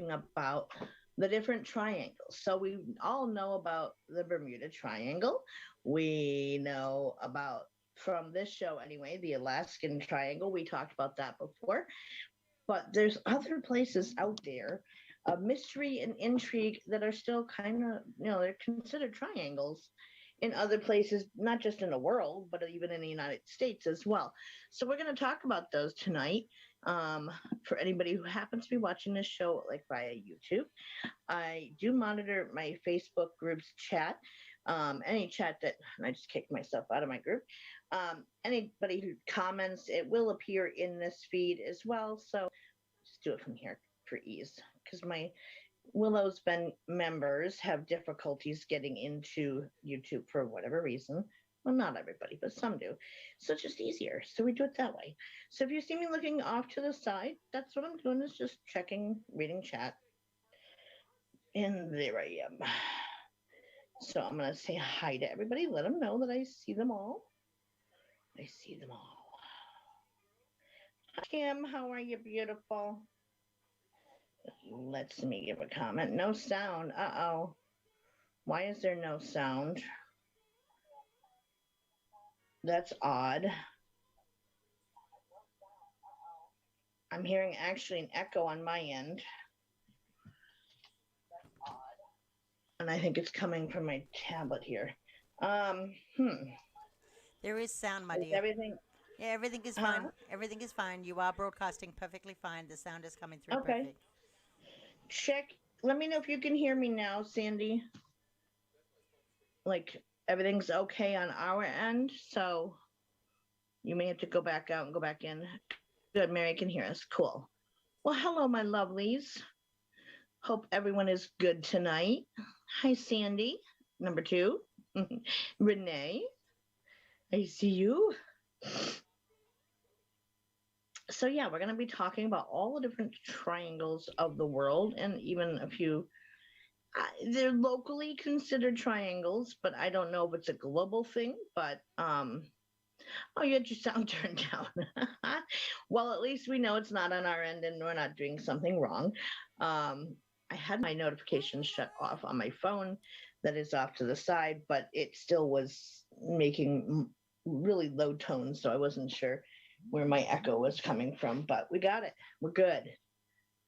about the different triangles. So we all know about the Bermuda Triangle. We know about, from this show anyway, the Alaskan Triangle. We talked about that before. But there's other places out there of mystery and intrigue that are still kind of, they're considered triangles in other places, not just in the world, but even in the United States as well. So we're going to talk about those tonight. For anybody who happens to be watching this show like via YouTube, I do monitor my Facebook group's chat. Any chat that, and I just kicked myself out of my group. Anybody who comments, it will appear in this feed as well. So just do it from here for ease, because my Willows members have difficulties getting into YouTube for whatever reason. Well, not everybody, but some do. So it's just easier. So we do it that way. So if you see me looking off to the side, that's what I'm doing, is just checking, reading chat. And there I am. So I'm going to say hi to everybody. Let them know that I see them all. I see them all. Kim, how are you, beautiful? Let's me give a comment. No sound. Uh-oh. Why is there no sound? That's odd. I'm hearing actually an echo on my end. That's odd. And I think it's coming from my tablet here. There is sound, my Is dear. everything? Yeah, everything is Huh? fine. Everything is fine. You are broadcasting perfectly fine. The sound is coming through Okay. perfect. Check. Let me know if you can hear me now, Sandy. Like everything's okay on our end. So you may have to go back out and go back in. Good. Mary can hear us. Cool. Well, hello, my lovelies. Hope everyone is good tonight. Hi, Sandy. Number 2. Renee. I see you. So yeah, we're going to be talking about all the different triangles of the world, and even a few. They're locally considered triangles, but I don't know if it's a global thing. But oh, you had your sound turned down. Well, at least we know it's not on our end, and we're not doing something wrong. I had my notifications shut off on my phone that is off to the side, but it still was making really low tones, so I wasn't sure where my echo was coming from, but we got it. We're good.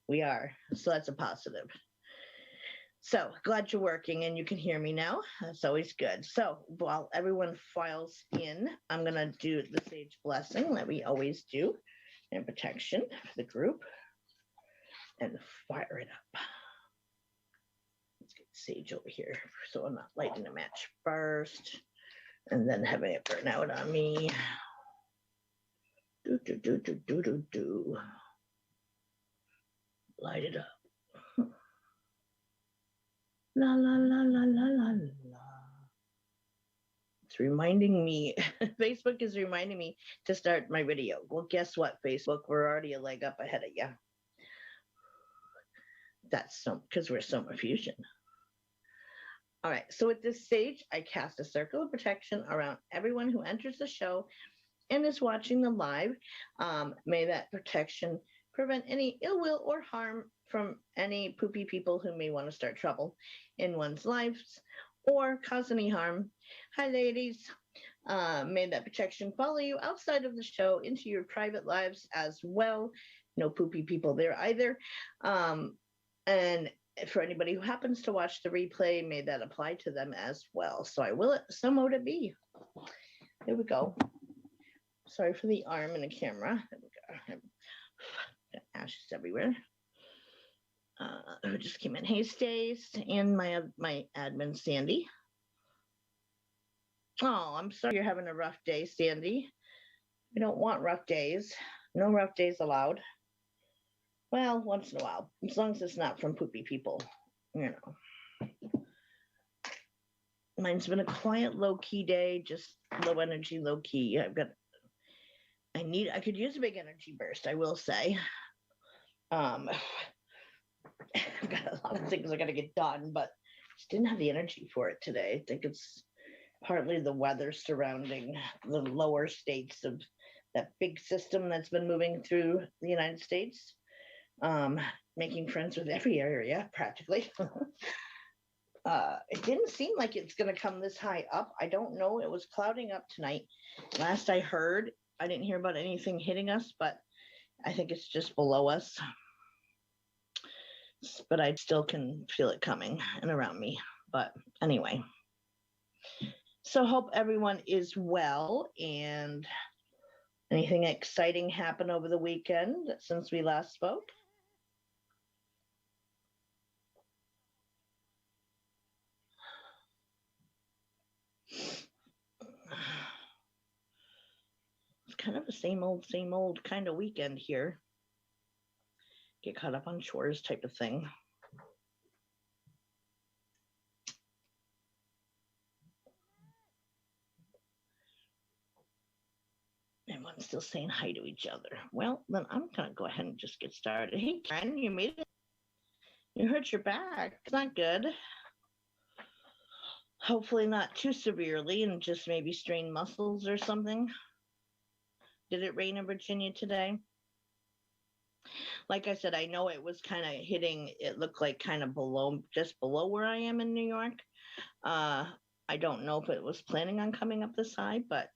We are. So that's a positive. So glad you're working and you can hear me now. That's always good. So while everyone files in, I'm going to do the sage blessing that we always do, and protection for the group, and fire it up. Let's get sage over here so I'm not lighting a match first and then having it burn out on me. Do. Light it up. La la la la la la la. It's reminding me, Facebook is reminding me to start my video. Well, guess what, Facebook? We're already a leg up ahead of you. That's so, because we're Soma Fusion. All right, so at this stage, I cast a circle of protection around everyone who enters the show and is watching the live. May that protection prevent any ill will or harm from any poopy people who may want to start trouble in one's lives or cause any harm. Hi, ladies. May that protection follow you outside of the show into your private lives as well. No poopy people there either. And for anybody who happens to watch the replay, may that apply to them as well. So I will it, so mote it be. There we go. Sorry for the arm and the camera. There we go. Got ashes everywhere. Who just came in? Hey, Stace, and my admin, Sandy. Oh, I'm sorry you're having a rough day, Sandy. We don't want rough days. No rough days allowed. Well, once in a while, as long as it's not from poopy people, you know. Mine's been a quiet, low-key day, just low energy, low-key. I could use a big energy burst, I will say. I've got a lot of things I got to get done, but just didn't have the energy for it today. I think it's partly the weather surrounding the lower states of that big system that's been moving through the United States. making friends with every area practically. It didn't seem like it's going to come this high up. I don't know. It was clouding up tonight. Last I heard, I didn't hear about anything hitting us, but I think it's just below us. But I still can feel it coming and around me. But anyway, so hope everyone is well. And anything exciting happened over the weekend since we last spoke? It's kind of the same old kind of weekend here. Get caught up on chores type of thing. Everyone's still saying hi to each other. Well, then I'm going to go ahead and just get started. Hey, Karen, you made it. You hurt your back. It's not good. Hopefully not too severely and just maybe strained muscles or something. Did it rain in Virginia today? Like I said, I know it was kind of hitting, it looked like kind of below, just below where I am in New York. I don't know if it was planning on coming up this high, but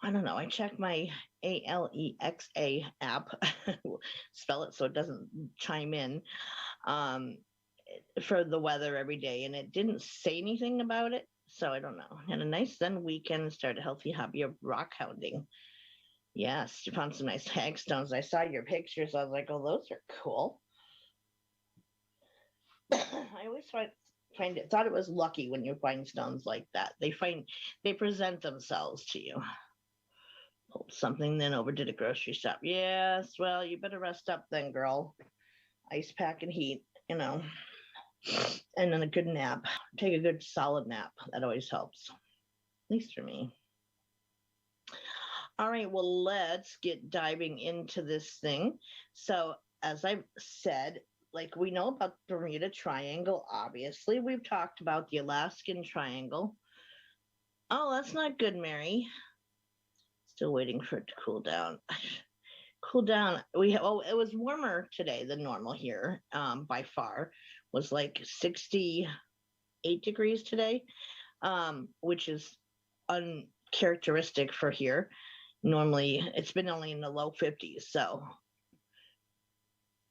I don't know. I check my Alexa app, spell it so it doesn't chime in, for the weather every day, and it didn't say anything about it. So I don't know. Had a nice Zen weekend, started a healthy hobby of rock hounding. Yes, you found some nice hagstones. I saw your pictures. I was like, oh, those are cool. I always thought it was lucky when you find stones like that. They present themselves to you. Pulled something, then over to the grocery shop. Yes, well, you better rest up then, girl. Ice pack and heat, and then a good nap. Take a good solid nap. That always helps, at least for me. All right, well, let's get diving into this thing. So as I've said, like we know about the Bermuda Triangle, obviously. We've talked about the Alaskan Triangle. Oh, that's not good, Mary. Still waiting for it to cool down. Cool down. It was warmer today than normal here, by far. It was like 68 degrees today, which is uncharacteristic for here. Normally, it's been only in the low 50s. So,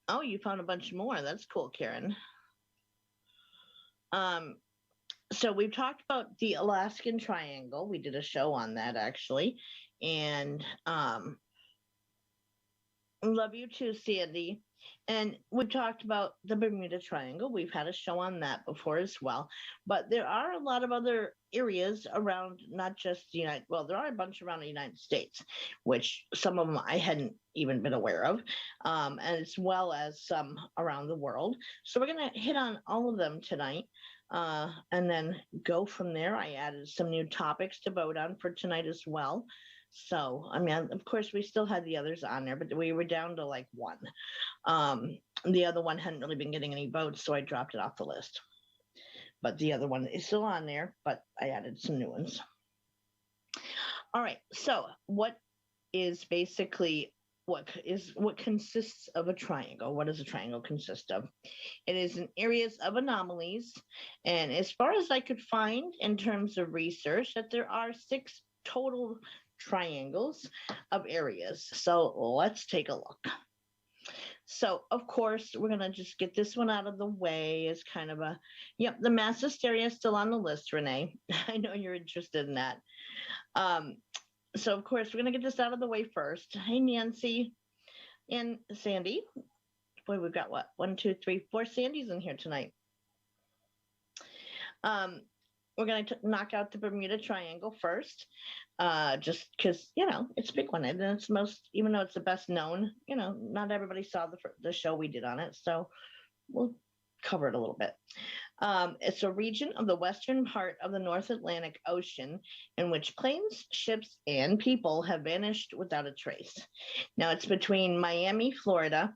oh, you found a bunch more. That's cool, Karen. So we've talked about the Alaskan Triangle. We did a show on that actually, and love you too, Sandy. And we've talked about the Bermuda Triangle. We've had a show on that before as well. But there are a lot of other areas around, not just the there are a bunch around the United States, which some of them I hadn't even been aware of, and as well as some around the world. So we're going to hit on all of them tonight. And then go from there. I added some new topics to vote on for tonight as well. So, I mean, of course, we still had the others on there, but we were down to like one. The other one hadn't really been getting any votes, so I dropped it off the list. But the other one is still on there, but I added some new ones. All right, so what is basically what consists of a triangle? What does a triangle consist of? It is in areas of anomalies, and as far as I could find in terms of research, that there are 6 total triangles of areas. So let's take a look. So of course, we're gonna just get this one out of the way as kind of a, yep, the mass hysteria is still on the list, Renee. I know you're interested in that. So of course, we're gonna get this out of the way first. Hey, Nancy and Sandy. Boy, we've got what? 1, 2, 3, 4 Sandys in here tonight. We're going to knock out the Bermuda Triangle first, just because, it's a big one. And it's even though it's the best known, not everybody saw the show we did on it. So we'll cover it a little bit. It's a region of the western part of the North Atlantic Ocean in which planes, ships, and people have vanished without a trace. Now, it's between Miami, Florida,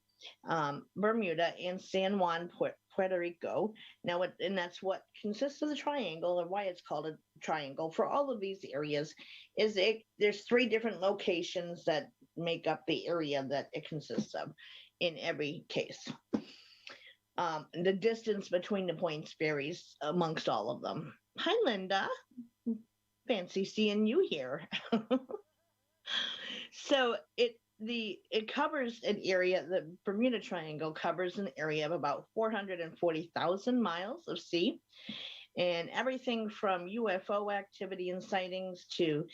Bermuda, and San Juan, Puerto Rico. Now, and that's what consists of the triangle, and why it's called a triangle for all of these areas, there's 3 different locations that make up the area that it consists of. in every case. The distance between the points varies amongst all of them. Hi, Linda. Fancy seeing you here. So it covers an area, the Bermuda Triangle covers an area of about 440,000 miles of sea. And everything from UFO activity and sightings to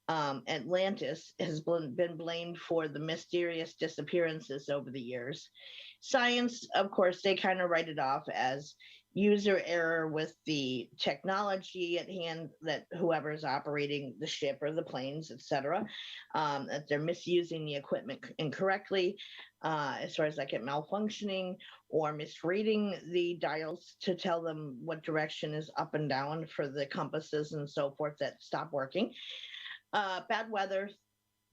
Atlantis has been blamed for the mysterious disappearances over the years. Science, of course, they kind of write it off as user error with the technology at hand, that whoever's operating the ship or the planes, etc., that they're misusing the equipment incorrectly, as far as like it malfunctioning or misreading the dials to tell them what direction is up and down for the compasses and so forth that stop working. Bad weather,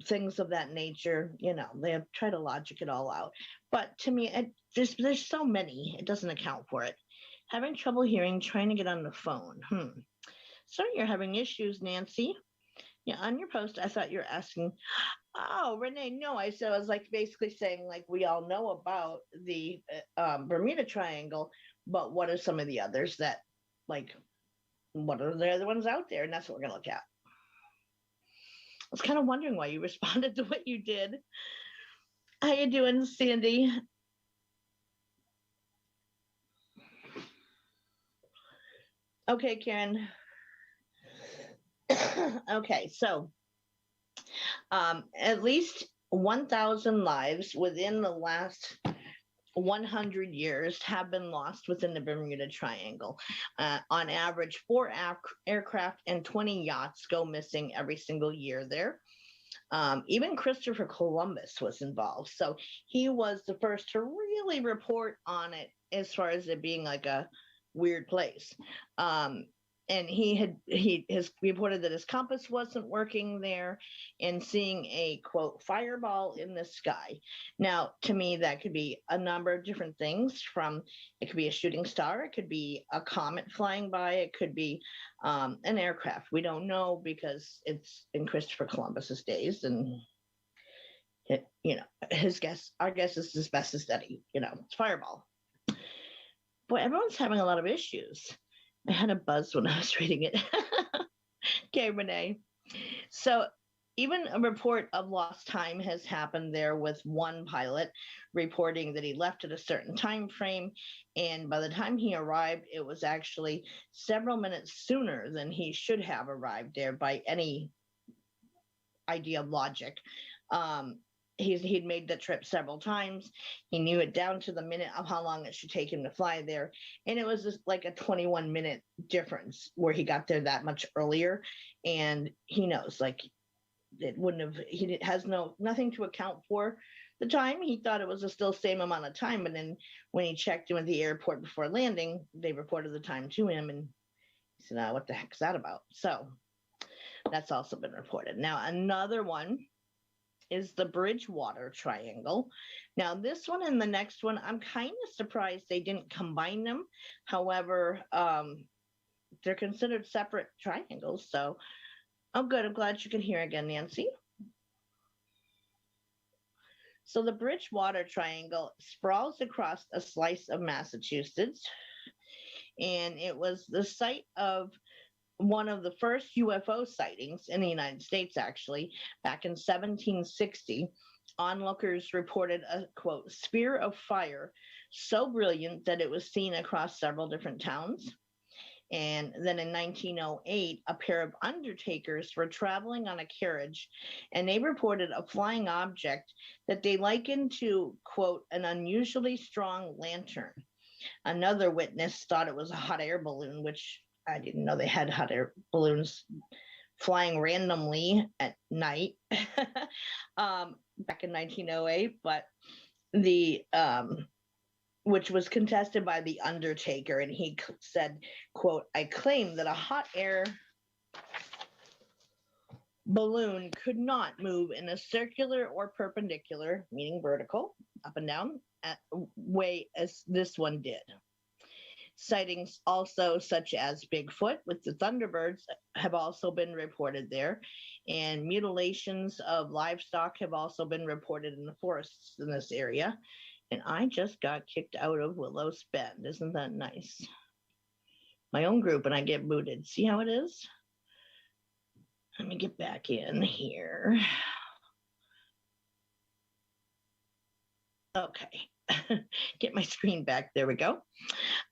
things of that nature, they have tried to logic it all out. But to me, there's so many, it doesn't account for it. Having trouble hearing, trying to get on the phone. Sorry you're having issues, Nancy. Yeah, on your post, I thought you were asking, oh, Renee, no, I was like basically saying, like, we all know about the Bermuda Triangle, but what are some of the others that, like, what are the other ones out there? And that's what we're going to look at. I was kind of wondering why you responded the way you did. How you doing, Sandy? Okay, Karen. Okay, so at least 1,000 lives within the last 100 years have been lost within the Bermuda Triangle. On average, 4 aircraft and 20 yachts go missing every single year there. Even Christopher Columbus was involved. So he was the first to really report on it as far as it being like a weird place. And he has reported that his compass wasn't working there and seeing a, quote, fireball in the sky. Now, to me, that could be a number of different things. It could be a shooting star, it could be a comet flying by, it could be an aircraft. We don't know because it's in Christopher Columbus's days, and our guess is as best as any, it's fireball. Boy, everyone's having a lot of issues. I had a buzz when I was reading it. Okay, Renee. So even a report of lost time has happened there, with one pilot reporting that he left at a certain time frame, and by the time he arrived, it was actually several minutes sooner than he should have arrived there by any idea of logic. He'd made the trip several times. He knew it down to the minute of how long it should take him to fly there. And it was just like a 21-minute difference where he got there that much earlier. And he knows, like, it wouldn't have, he has nothing to account for the time. He thought it was still the same amount of time. But then when he checked in with the airport before landing, they reported the time to him. And he said, what the heck is that about? So that's also been reported. Now, another one is the Bridgewater Triangle. Now, this one and the next one, I'm kind of surprised they didn't combine them. However, they're considered separate triangles. So, oh, good. I'm glad you can hear again, Nancy. So the Bridgewater Triangle sprawls across a slice of Massachusetts, and it was the site of one of the first UFO sightings in the United States, actually, back in 1760. Onlookers reported a, quote, sphere of fire so brilliant that it was seen across several different towns. And then in 1908, a pair of undertakers were traveling on a carriage, and they reported a flying object that they likened to, quote, an unusually strong lantern. Another witness thought it was a hot air balloon, which I didn't know they had hot air balloons flying randomly at night back in 1908, but which was contested by the undertaker, and he said, quote, I claim that a hot air balloon could not move in a circular or perpendicular, meaning vertical, up and down, way as this one did. Sightings also such as Bigfoot with the Thunderbirds have also been reported there, and mutilations of livestock have also been reported in the forests in this area. And I just got kicked out of Willows Bend. Isn't that nice? My own group, and I get booted. See how it is? Let me get back in here. Okay. Get my screen back. There we go.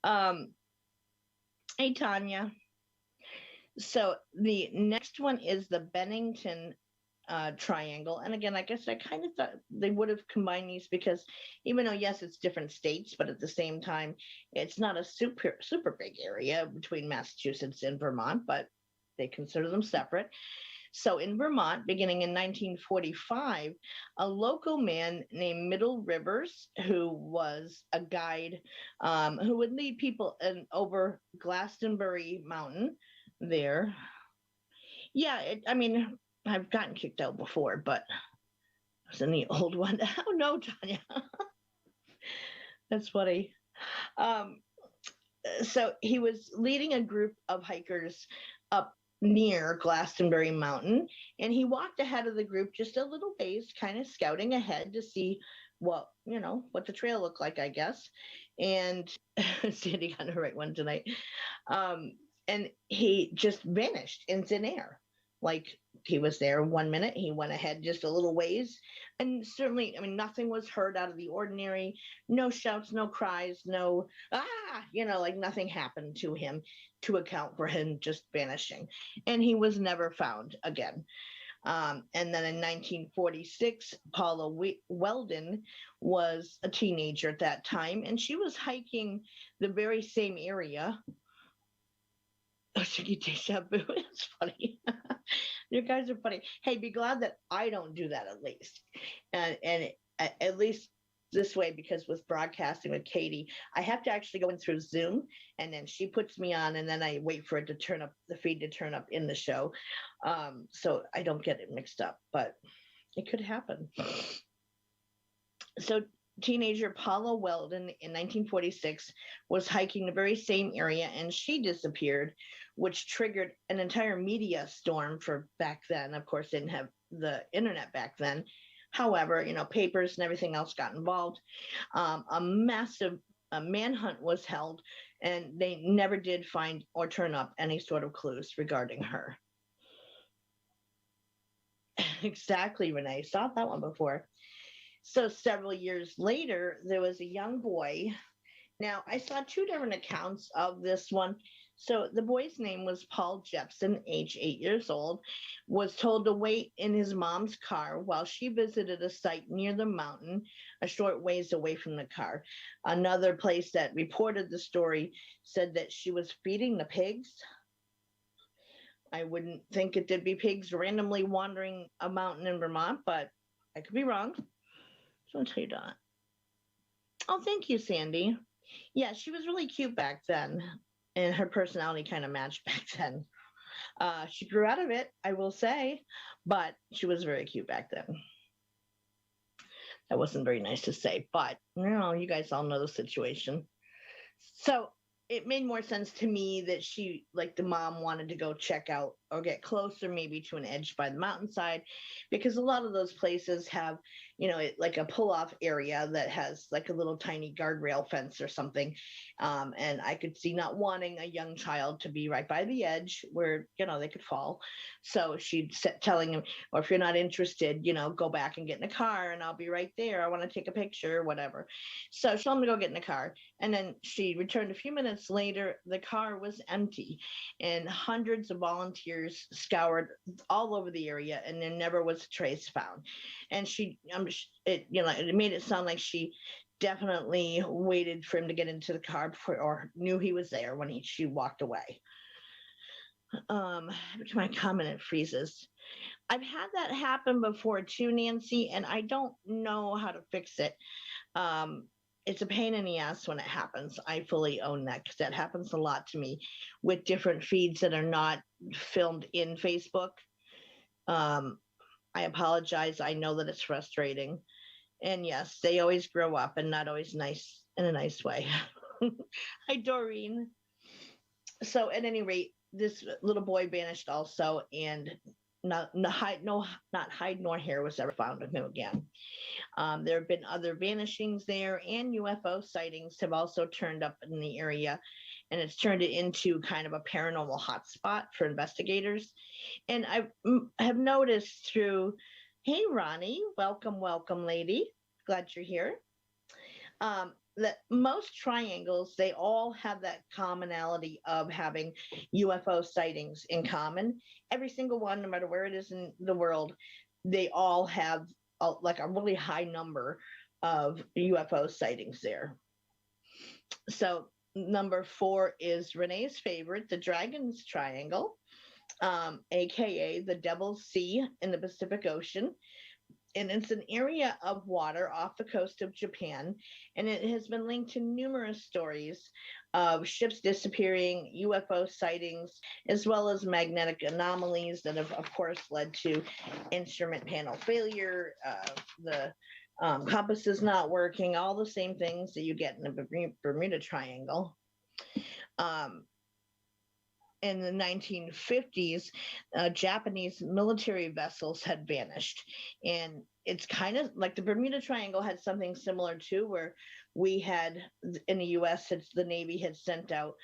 Hey, Tanya. So the next one is the Bennington Triangle. And again, I guess I kind of thought they would have combined these because even though, yes, it's different states, but at the same time, it's not a super big area between Massachusetts and Vermont, but they consider them separate. So in Vermont, beginning in 1945, a local man named Middle Rivers, who was a guide who would lead people over Glastonbury Mountain there. Yeah, I mean, I've gotten kicked out before, but I was in the old one. Oh, no, Tanya. That's funny. So he was leading a group of hikers up near Glastonbury Mountain, and he walked ahead of the group just a little ways, kind of scouting ahead to see what the trail looked like, I guess. And Sandy got the right one tonight. And he just vanished in thin air. Like he was there 1 minute, he went ahead just a little ways, and certainly, I mean, nothing was heard out of the ordinary. No shouts, no cries, no like nothing happened to him to account for him just vanishing, and he was never found again. And then in 1946, Paula Weldon was a teenager at that time, and she was hiking the very same area. Deja vu. It's funny. You guys are funny. Hey, be glad that I don't do that at least. And at least this way, because with broadcasting with Katie, I have to actually go in through Zoom, and then she puts me on, and then I wait for it to turn up, the feed to turn up in the show. So I don't get it mixed up, but it could happen. So teenager Paula Weldon in 1946 was hiking the very same area, and she disappeared, which triggered an entire media storm for back then. Of course, they didn't have the internet back then. However, papers and everything else got involved. A massive manhunt was held, and they never did find or turn up any sort of clues regarding her. Exactly, Renee. Saw that one before. So several years later, there was a young boy. Now, I saw two different accounts of this one. So the boy's name was Paul Jepson, age 8 years old, was told to wait in his mom's car while she visited a site near the mountain, a short ways away from the car. Another place that reported the story said that she was feeding the pigs. I wouldn't think it did be pigs randomly wandering a mountain in Vermont, but I could be wrong. So I'll tell you that. Oh, thank you, Sandy. Yeah, she was really cute back then, and her personality kind of matched back then. She grew out of it, I will say, but she was very cute back then. That wasn't very nice to say, but you guys all know the situation. So it made more sense to me that she, like the mom, wanted to go check out or get closer maybe to an edge by the mountainside, because a lot of those places have, like a pull-off area that has like a little tiny guardrail fence or something. And I could see not wanting a young child to be right by the edge where, they could fall. So she'd telling him, or if you're not interested, go back and get in the car and I'll be right there. I want to take a picture or whatever. So she told him to go get in the car. And then she returned a few minutes later. The car was empty, and hundreds of volunteers scoured all over the area, and there never was a trace found. And it made it sound like she definitely waited for him to get into the car before, or knew he was there when she walked away. To my comment, it freezes. I've had that happen before too, Nancy, and I don't know how to fix it. It's a pain in the ass when it happens. I fully own that, because that happens a lot to me with different feeds that are not filmed in Facebook. I apologize. I know that it's frustrating. And yes, they always grow up, and not always nice in a nice way. Hi, Doreen. So at any rate, this little boy vanished also, and not hide nor hair was ever found of him again. There have been other vanishings there, and UFO sightings have also turned up in the area, and it's turned it into kind of a paranormal hotspot for investigators. And I have noticed through, hey, Ronnie, welcome, lady. Glad you're here. That most triangles, they all have that commonality of having UFO sightings in common. Every single one, no matter where it is in the world, they all have like a really high number of UFO sightings there. So number 4 is Renee's favorite, the Dragon's Triangle, aka the Devil's Sea in the Pacific Ocean. And it's an area of water off the coast of Japan, and it has been linked to numerous stories of ships disappearing, UFO sightings, as well as magnetic anomalies that have, of course, led to instrument panel failure, the compasses not working, all the same things that you get in the Bermuda Triangle. In the 1950s, Japanese military vessels had vanished. And it's kind of like the Bermuda Triangle had something similar too, where we had in the US, the Navy had sent out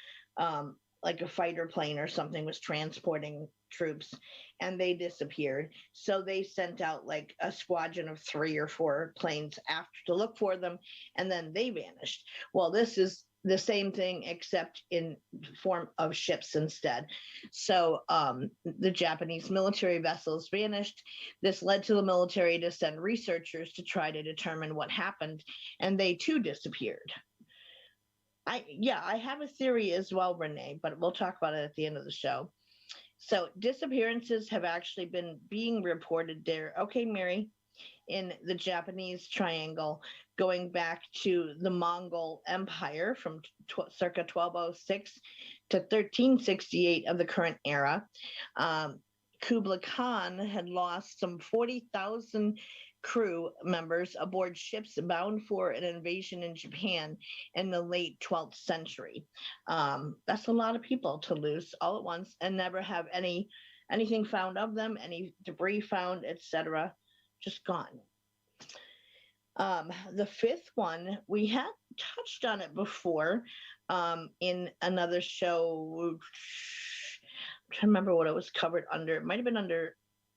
like a fighter plane or something was transporting troops, and they disappeared. So they sent out like a squadron of 3 or 4 planes after to look for them, and then they vanished. Well, this is the same thing except in form of ships instead. So the Japanese military vessels vanished. This led to the military to send researchers to try to determine what happened, and they too disappeared. I have a theory as well, Renee, but we'll talk about it at the end of the show. So disappearances have actually been being reported there. Okay, Mary, in the Japanese Triangle, going back to the Mongol Empire from circa 1206 to 1368 of the current era. Kublai Khan had lost some 40,000 crew members aboard ships bound for an invasion in Japan in the late 12th century. That's a lot of people to lose all at once and never have anything found of them, any debris found, etc. Just gone. The 5th one, we had touched on it before in another show. I'm trying to remember what it was covered under. It might have been under,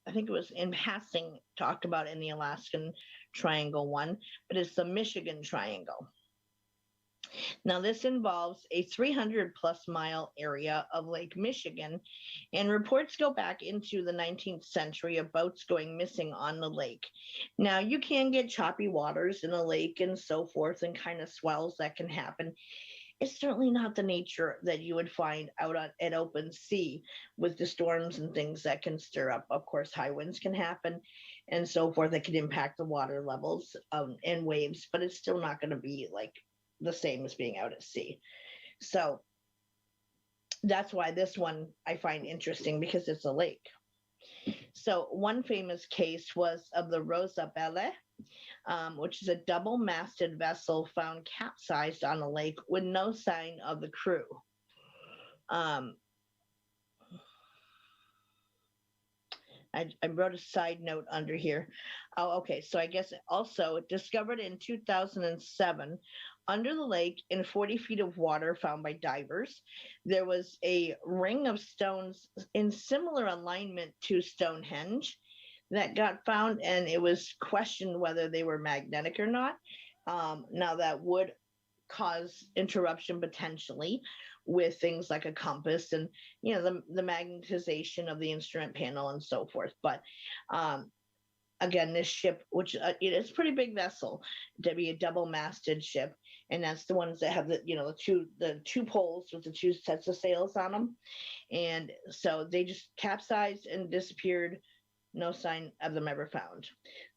I think it was in passing, talked about in the Alaskan Triangle one, but it's the Michigan Triangle. Now, this involves a 300 plus mile area of Lake Michigan, and reports go back into the 19th century of boats going missing on the lake. Now, you can get choppy waters in a lake and so forth, and kind of swells that can happen. It's certainly not the nature that you would find out at open sea with the storms and things that can stir up. Of course, high winds can happen and so forth that can impact the water levels and waves, but it's still not going to be like the same as being out at sea. So that's why this one I find interesting, because it's a lake. So one famous case was of the Rosa Belle, which is a double-masted vessel found capsized on a lake with no sign of the crew. I wrote a side note under here. Oh, okay. So I guess also discovered in 2007 under the lake in 40 feet of water found by divers. There was a ring of stones in similar alignment to Stonehenge that got found, and it was questioned whether they were magnetic or not. Now that would cause interruption potentially with things like a compass and, you know, the magnetization of the instrument panel and so forth. But again, this ship, which it's a pretty big vessel to be a double-masted ship, and that's the ones that have the two poles with the 2 sets of sails on them, and so they just capsized and disappeared. No sign of them ever found.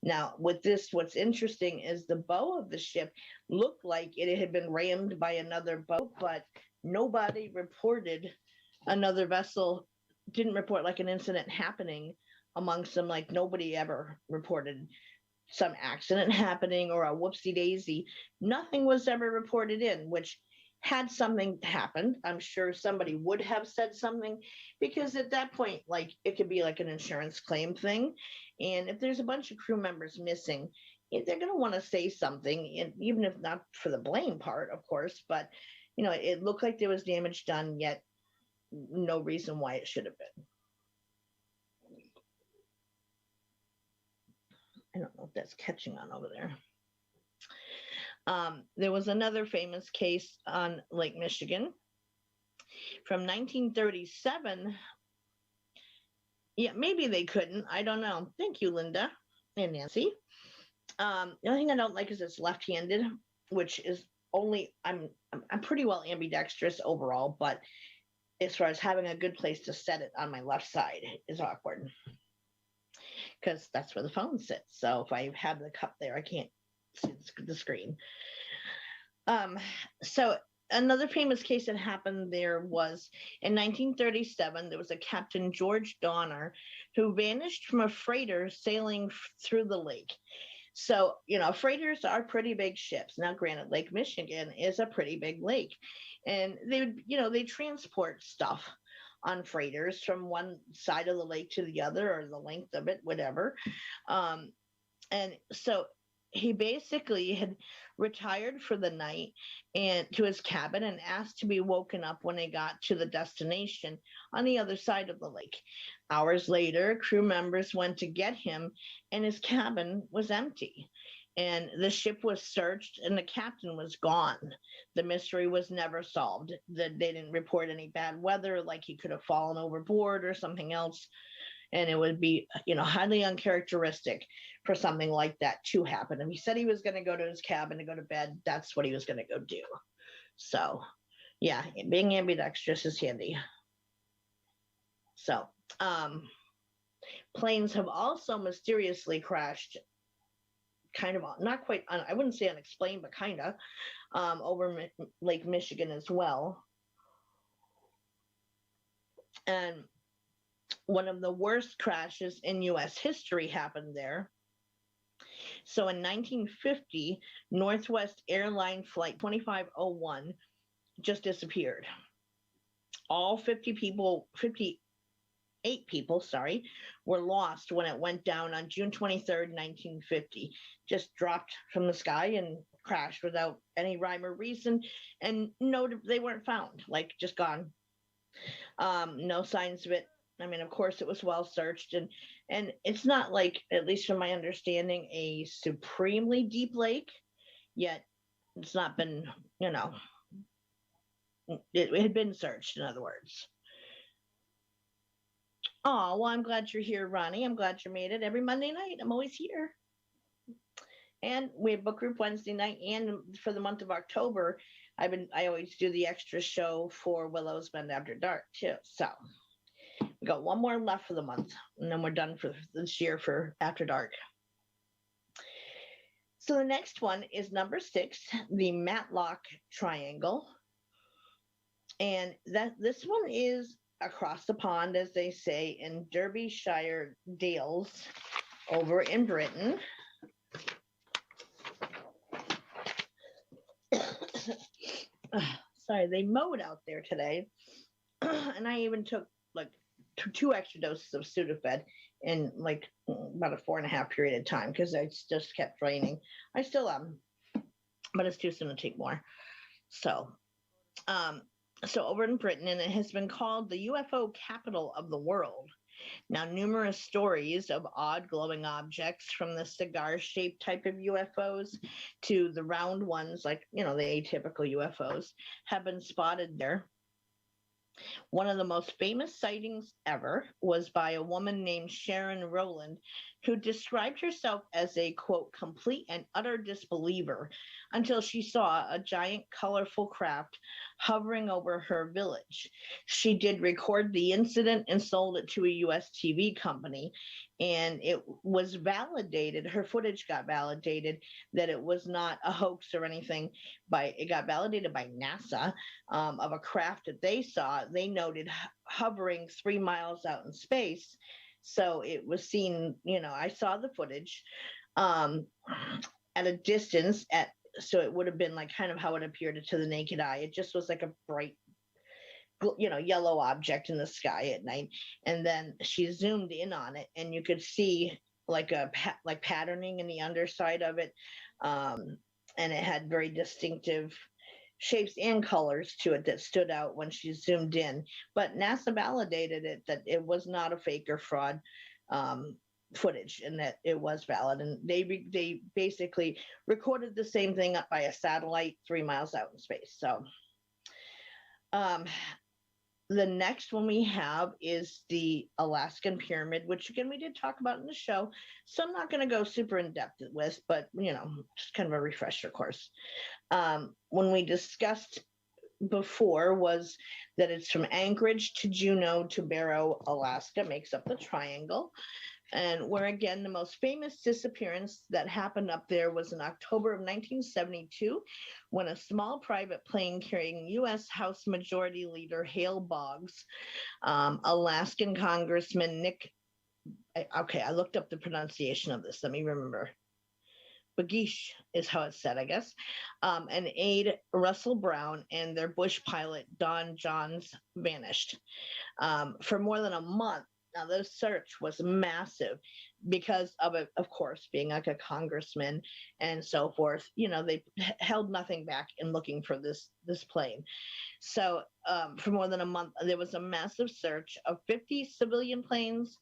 Now, with this, what's interesting is the bow of the ship looked like it had been rammed by another boat, but nobody reported another vessel, didn't report like an incident happening amongst them. Like nobody ever reported some accident happening or a whoopsie daisy. Nothing was ever reported in, which had something happened, I'm sure somebody would have said something, because at that point, like, it could be like an insurance claim thing. And if there's a bunch of crew members missing, they're going to want to say something, and even if not for the blame part, of course. But, it looked like there was damage done, yet no reason why it should have been. I don't know if that's catching on over there. There was another famous case on Lake Michigan from 1937. Yeah, maybe they couldn't. I don't know. Thank you, Linda and Nancy. The only thing I don't like is it's left-handed, which is only, I'm pretty well ambidextrous overall, but as far as having a good place to set it on my left side is awkward, because that's where the phone sits. So if I have the cup there, I can't see the screen. So another famous case that happened there was in 1937. There was a Captain George Donner who vanished from a freighter sailing through the lake. So, freighters are pretty big ships. Now, granted, Lake Michigan is a pretty big lake, and they transport stuff on freighters from one side of the lake to the other, or the length of it, whatever. And so he basically had retired for the night and to his cabin and asked to be woken up when he got to the destination on the other side of the lake. Hours later, crew members went to get him, and his cabin was empty. And the ship was searched, and the captain was gone. The mystery was never solved. They didn't report any bad weather, like he could have fallen overboard or something else. And it would be, highly uncharacteristic for something like that to happen. And he said he was going to go to his cabin to go to bed. That's what he was going to go do. So, yeah, being ambidextrous is handy. So, planes have also mysteriously crashed, kind of, not quite, I wouldn't say unexplained, but kind of, over Lake Michigan as well. And one of the worst crashes in U.S. history happened there. So in 1950, Northwest Airline Flight 2501 just disappeared. All 58 people, were lost when it went down on June 23rd, 1950. Just dropped from the sky and crashed without any rhyme or reason. And no, they weren't found, like, just gone. No signs of it. I mean, of course, it was well searched, and it's not like, at least from my understanding, a supremely deep lake, yet it's not been, it had been searched, in other words. Oh, well, I'm glad you're here, Ronnie. I'm glad you made it. Every Monday night, I'm always here. And we have book group Wednesday night, and for the month of October, I always do the extra show for Willows Bend After Dark too. So we got one more left for the month, and then we're done for this year for After Dark. So the next one is number 6, the Matlock Triangle. And this one is across the pond, as they say, in Derbyshire Dales over in Britain. Sorry, they mowed out there today. And I even took like 2 extra doses of Sudafed in like about a 4.5 period of time, because it just kept raining. I still am, but it's too soon to take more. So over in Britain, and it has been called the UFO capital of the world. Now, numerous stories of odd glowing objects, from the cigar-shaped type of UFOs to the round ones, like, the atypical UFOs, have been spotted there. One of the most famous sightings ever was by a woman named Sharon Rowland, who described herself as a, quote, complete and utter disbeliever until she saw a giant colorful craft hovering over her village. She did record the incident and sold it to a U.S. TV company, and it was validated. Her footage got validated that it was not a hoax or anything. It got validated by NASA of a craft that they saw. They noted hovering 3 miles out in space. So it was seen, I saw the footage at a distance at so it would have been like kind of how it appeared to the naked eye. It just was like a bright, yellow object in the sky at night. And then she zoomed in on it, and you could see like like patterning in the underside of it, and it had very distinctive shapes and colors to it that stood out when she zoomed in. But NASA validated it that it was not a fake or fraud footage, and that it was valid. And they basically recorded the same thing up by a satellite 3 miles out in space. So the next one we have is the Alaskan Pyramid, which again we did talk about in the show, so I'm not going to go super in depth with, but just kind of a refresher course. When we discussed before was that it's from Anchorage to Juneau to Barrow, Alaska, makes up the triangle. And where, again, the most famous disappearance that happened up there was in October of 1972, when a small private plane carrying U.S. House Majority Leader Hale Boggs, Alaskan Congressman I looked up the pronunciation of this. Let me remember. Bagish is how it's said, I guess, and aide Russell Brown and their bush pilot Don Johns vanished for more than a month. Now, the search was massive because of it, of course, being like a congressman and so forth. They held nothing back in looking for this plane. So for more than a month, there was a massive search of 50 civilian planes,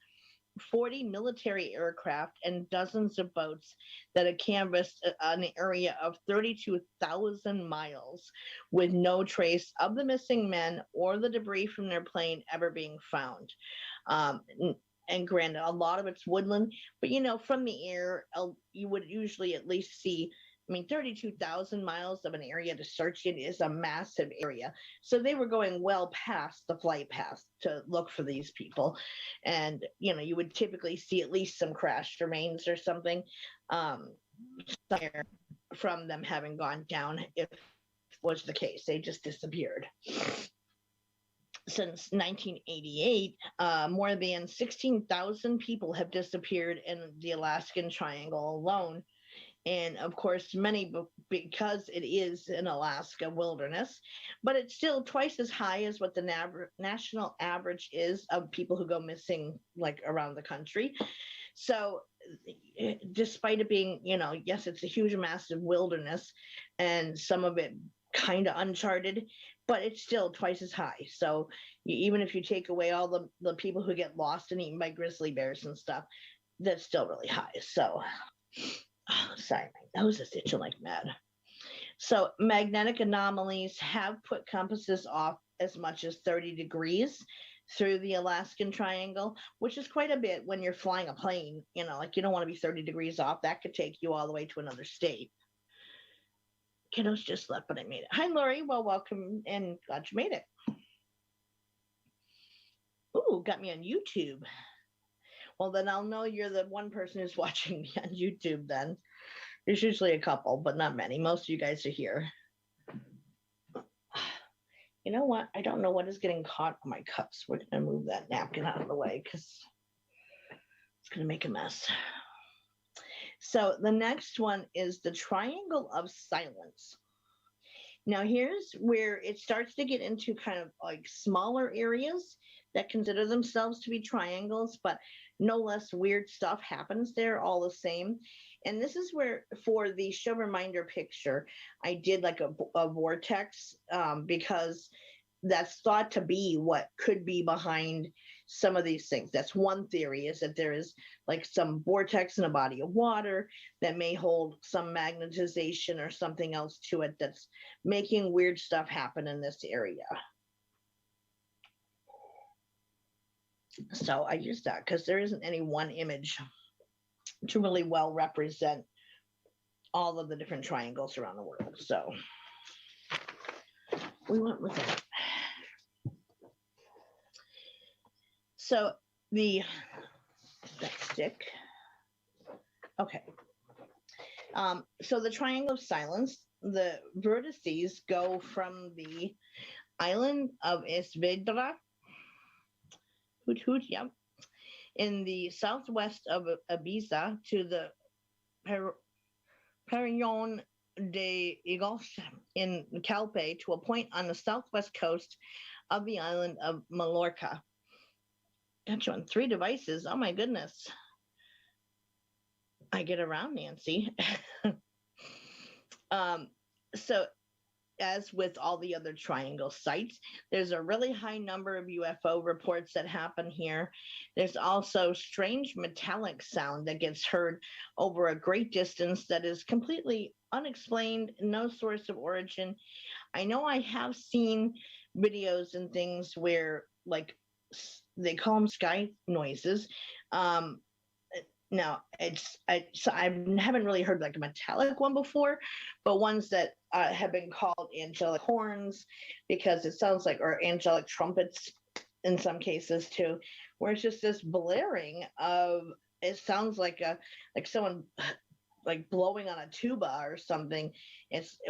40 military aircraft, and dozens of boats that had canvassed an area of 32,000 miles with no trace of the missing men or the debris from their plane ever being found. And granted, a lot of it's woodland, but from the air, you would usually at least see, 32,000 miles of an area to search in is a massive area. So they were going well past the flight path to look for these people. And, you would typically see at least some crashed remains or something from them having gone down, if was the case. They just disappeared. Since 1988, more than 16,000 people have disappeared in the Alaskan Triangle alone. And of course, many because it is an Alaska wilderness, but it's still twice as high as what the national average is of people who go missing like around the country. So despite it being, yes, it's a huge, massive wilderness and some of it kind of uncharted, but it's still twice as high. So even if you take away all the people who get lost and eaten by grizzly bears and stuff, that's still really high. So, sorry, my nose is itching like mad. So magnetic anomalies have put compasses off as much as 30 degrees through the Alaskan Triangle, which is quite a bit when you're flying a plane. You don't want to be 30 degrees off. That could take you all the way to another state. Kiddos just left, but I made it. Hi, Lori. Well, welcome, and glad you made it. Ooh, got me on YouTube. Well, then I'll know you're the one person who's watching me on YouTube then. There's usually a couple, but not many. Most of you guys are here. You know what? I don't know what is getting caught on my cups. We're going to move that napkin out of the way because it's going to make a mess. So the next one is the Triangle of Silence. Now here's where it starts to get into kind of like smaller areas that consider themselves to be triangles, but no less weird stuff happens there all the same. And this is where, for the show reminder picture, I did like a vortex because that's thought to be what could be behind some of these things. That's one theory, is that there is like some vortex in a body of water that may hold some magnetization or something else to it that's making weird stuff happen in this area. So I use that because there isn't any one image to really well represent all of the different triangles around the world. So we went with that. So that stick. Okay. So the Triangle of Silence, the vertices go from the island of Esvedra, in the southwest of Ibiza to the Perignon de Eagle in Calpe to a point on the southwest coast of the island of Mallorca. Got you on 3 devices. Oh my goodness. I get around, Nancy. So as with all the other triangle sites, there's a really high number of UFO reports that happen here. There's also strange metallic sound that gets heard over a great distance that is completely unexplained, no source of origin. I know I have seen videos and things where, like, they call them sky noises. Now, I haven't really heard like a metallic one before, but ones that have been called angelic horns, because it sounds like, or angelic trumpets in some cases too, where it's just this blaring of, it sounds like someone like blowing on a tuba or something.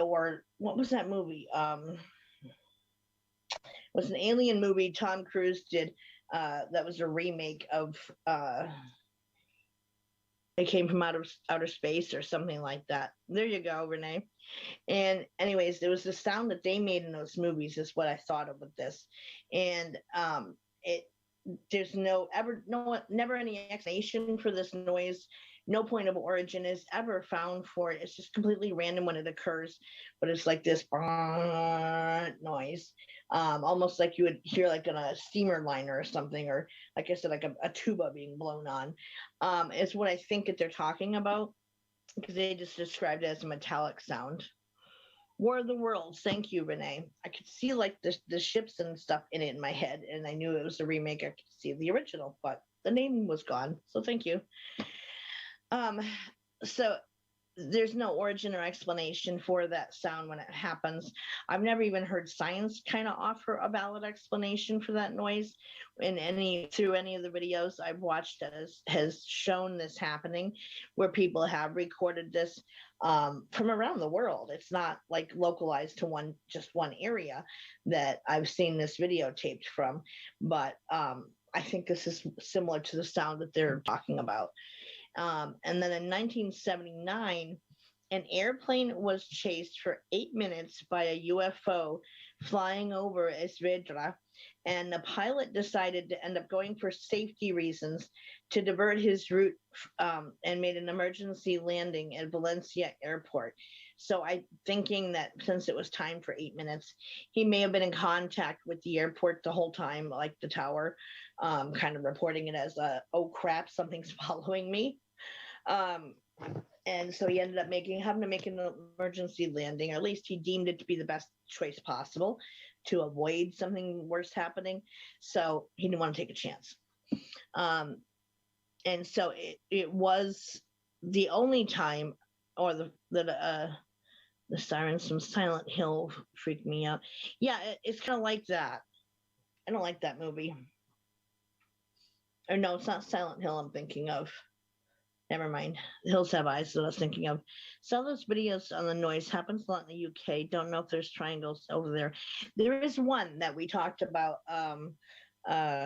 Or what was that movie? It was an alien movie Tom Cruise did, that was a remake of It came from outer space or something like that. There you go, Renee. And anyways, there was the sound that they made in those movies is what I thought of with this. And there's never any explanation for this noise. No point of origin is ever found for it. It's just completely random when it occurs, but it's like this noise, almost like you would hear like on a steamer liner or something, or like I said, like a tuba being blown on, is what I think that they're talking about, because they just described it as a metallic sound. War of the Worlds. Thank you, Renee. I could see like the ships and stuff in it in my head, and I knew it was a remake. I could see the original, but the name was gone. So thank you. So there's no origin or explanation for that sound when it happens. I've never even heard science kind of offer a valid explanation for that noise through any of the videos I've watched that has shown this happening, where people have recorded this from around the world. It's not like localized to just one area that I've seen this videotaped from, but I think this is similar to the sound that they're talking about. And then in 1979, an airplane was chased for 8 minutes by a UFO flying over Esvedra, and the pilot decided to end up going for safety reasons to divert his route, and made an emergency landing at Valencia Airport. So I'm thinking that since it was timed for 8 minutes, he may have been in contact with the airport the whole time, like the tower, kind of reporting it as oh crap, something's following me. And so he ended up having to make an emergency landing, or at least he deemed it to be the best choice possible to avoid something worse happening. So he didn't want to take a chance. And so it was the only time, or the sirens from Silent Hill freaked me out. Yeah, it's kind of like that. I don't like that movie. Or no, it's not Silent Hill I'm thinking of. Never mind. The Hills Have Eyes that I was thinking of. Some of those videos on the noise happens a lot in the UK. Don't know if there's triangles over there. There is one that we talked about. Can't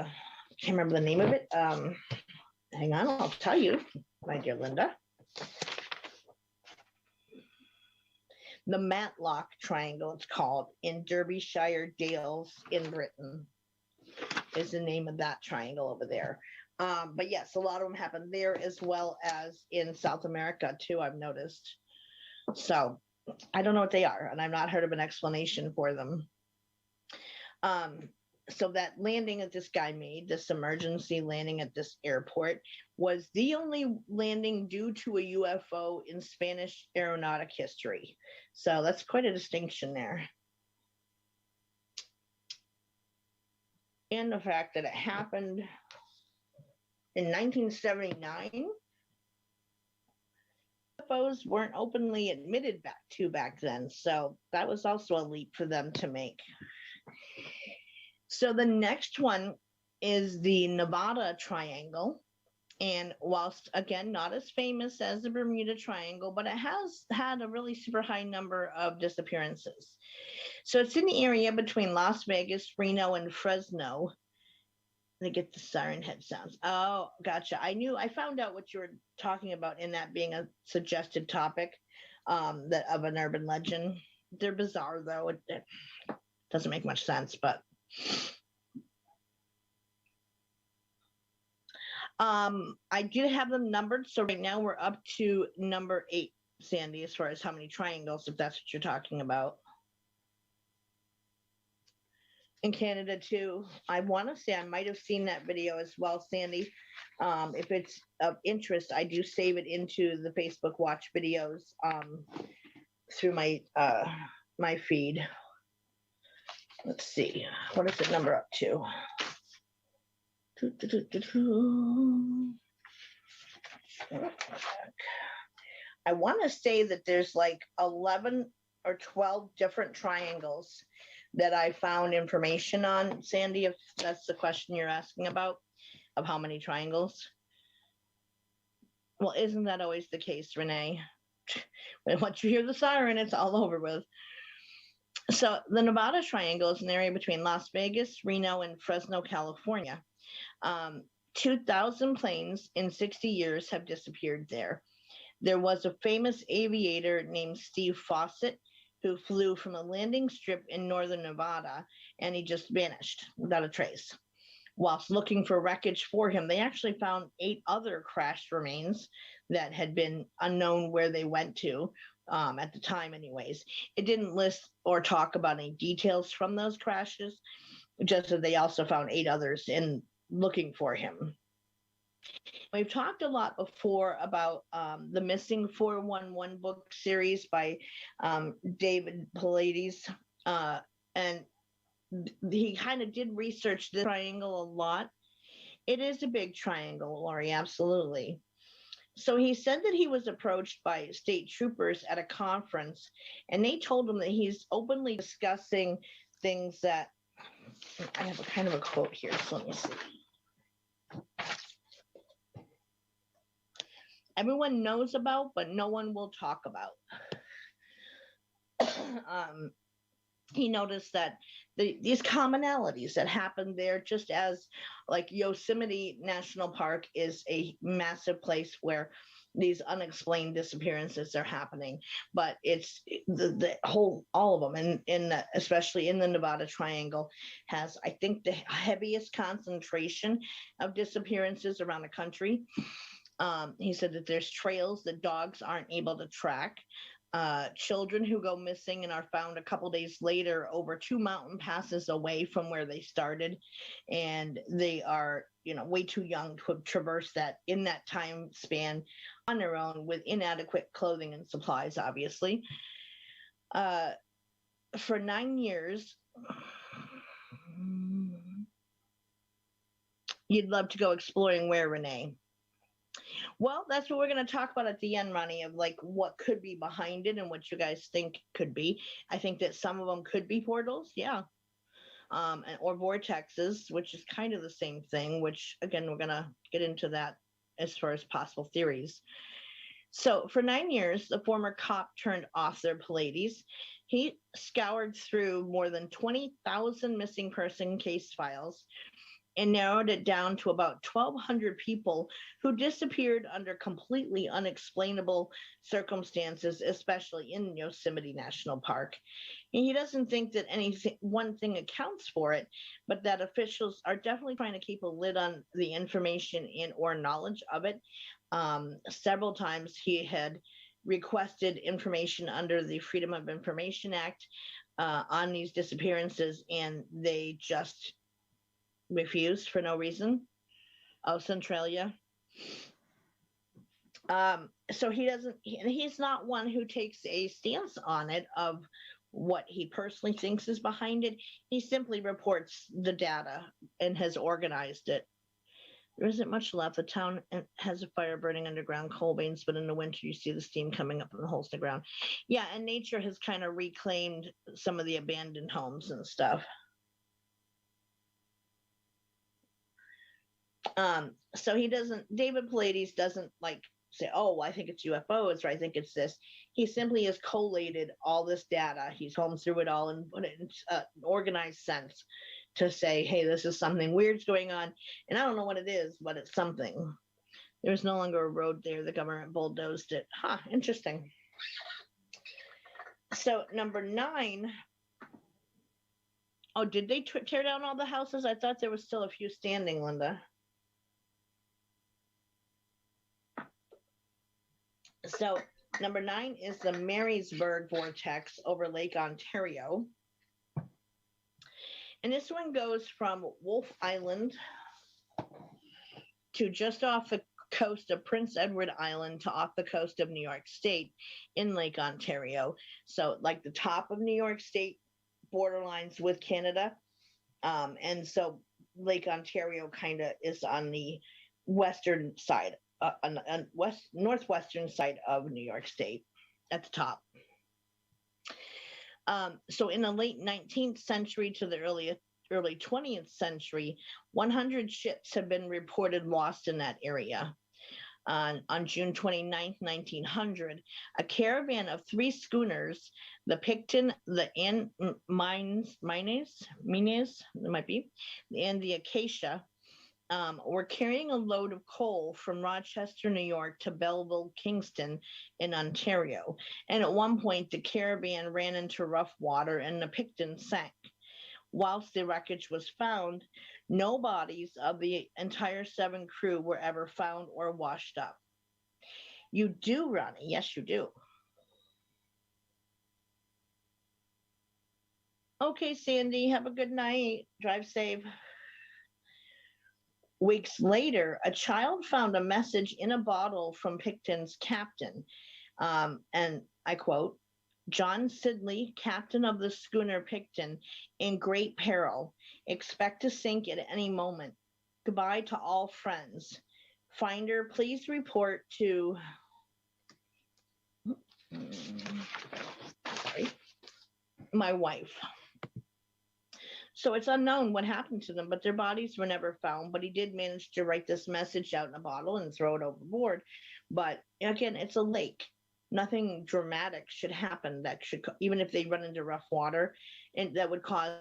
remember the name of it. Hang on, I'll tell you, my dear Linda. The Matlock Triangle, it's called, in Derbyshire Dales in Britain, is the name of that triangle over there. But yes, a lot of them happen there as well as in South America too, I've noticed. So I don't know what they are, and I've not heard of an explanation for them. So that landing that this guy made, this emergency landing at this airport, was the only landing due to a UFO in Spanish aeronautic history. So that's quite a distinction there. And the fact that it happened in 1979, UFOs weren't openly admitted back then. So that was also a leap for them to make. So the next one is the Nevada Triangle. And whilst, again, not as famous as the Bermuda Triangle, but it has had a really super high number of disappearances. So it's in the area between Las Vegas, Reno, and Fresno. They get the siren head sounds. Oh, gotcha. I found out what you were talking about in that being a suggested topic. that of an urban legend. They're bizarre though. It doesn't make much sense, but I did have them numbered. So right now we're up to number 8, Sandy, as far as how many triangles, if that's what you're talking about. In Canada too. I want to say I might have seen that video as well, Sandy. If it's of interest, I do save it into the Facebook Watch videos through my my feed. Let's see, what is the number up to? I want to say that there's like 11 or 12 different triangles that I found information on, Sandy, if that's the question you're asking about, of how many triangles. Well, isn't that always the case, Renee? Once you hear the siren, it's all over with. So the Nevada Triangle is an area between Las Vegas, Reno, and Fresno, California. 2,000 planes in 60 years have disappeared there. There was a famous aviator named Steve Fawcett who flew from a landing strip in northern Nevada, and he just vanished without a trace. Whilst looking for wreckage for him, they actually found 8 other crashed remains that had been unknown where they went to at the time anyways. It didn't list or talk about any details from those crashes, just that they also found 8 others in looking for him. We've talked a lot before about the Missing 411 book series by David Pallades, and he kind of did research this triangle a lot. It is a big triangle, Lori, absolutely. So he said that he was approached by state troopers at a conference, and they told him that he's openly discussing things that, I have a kind of a quote here, so let me see. Everyone knows about, but no one will talk about. He noticed that these commonalities that happened there, just as like Yosemite National Park is a massive place where these unexplained disappearances are happening, but it's the whole, all of them, and especially in the Nevada Triangle has, I think, the heaviest concentration of disappearances around the country. He said that there's trails that dogs aren't able to track, children who go missing and are found a couple days later over 2 mountain passes away from where they started, and they are, way too young to traverse that in that time span on their own with inadequate clothing and supplies, obviously. For 9 years, you'd love to go exploring where, Renee? Well, that's what we're going to talk about at the end, Ronnie, of like what could be behind it and what you guys think could be. I think that some of them could be portals, yeah, or vortexes, which is kind of the same thing, which again, we're going to get into that as far as possible theories. So for 9 years, the former cop turned author Pallades, he scoured through more than 20,000 missing person case files and narrowed it down to about 1,200 people who disappeared under completely unexplainable circumstances, especially in Yosemite National Park. And he doesn't think that one thing accounts for it, but that officials are definitely trying to keep a lid on the information or knowledge of it. Several times he had requested information under the Freedom of Information Act on these disappearances, and they just refused for no reason. Centralia. So he's not one who takes a stance on it of what he personally thinks is behind it. He simply reports the data and has organized it. There isn't much left. The town has a fire burning underground coal veins, but in the winter you see the steam coming up in the holes in the ground. Yeah, and nature has kind of reclaimed some of the abandoned homes and stuff. So David Pallades doesn't like say, oh, I think it's UFOs, or I think it's this. He simply has collated all this data. He's combed through it all and put it in an organized sense to say, hey, this is something weird's going on. And I don't know what it is, but it's something. There's no longer a road there. The government bulldozed it. Interesting. So number 9. Oh, did they tear down all the houses? I thought there was still a few standing, Linda. So number 9 is the Marysburg Vortex over Lake Ontario. And this one goes from Wolf Island to just off the coast of Prince Edward Island to off the coast of New York State in Lake Ontario. So like the top of New York State borderlines with Canada. And so Lake Ontario kind of is on the western side, on northwestern side of New York State at the top. So in the late 19th century to the early 20th century, 100 ships have been reported lost in that area. On June 29th, 1900, a caravan of 3 schooners, the Picton, the Mines, it might be, and the Acacia, were carrying a load of coal from Rochester, New York to Belleville, Kingston in Ontario. And at one point, the caravan ran into rough water and the Picton sank. Whilst the wreckage was found, no bodies of the entire 7 crew were ever found or washed up. You do, Ronnie. Yes, you do. Okay, Sandy, have a good night. Drive safe. Weeks later, a child found a message in a bottle from Picton's captain. And I quote, "John Sidley, captain of the schooner Picton, in great peril. Expect to sink at any moment. Goodbye to all friends. Finder, please report to..." Sorry, "my wife." So it's unknown what happened to them, but their bodies were never found. But he did manage to write this message out in a bottle and throw it overboard. But again, it's a lake. Nothing dramatic should happen that should, even if they run into rough water, and that would cause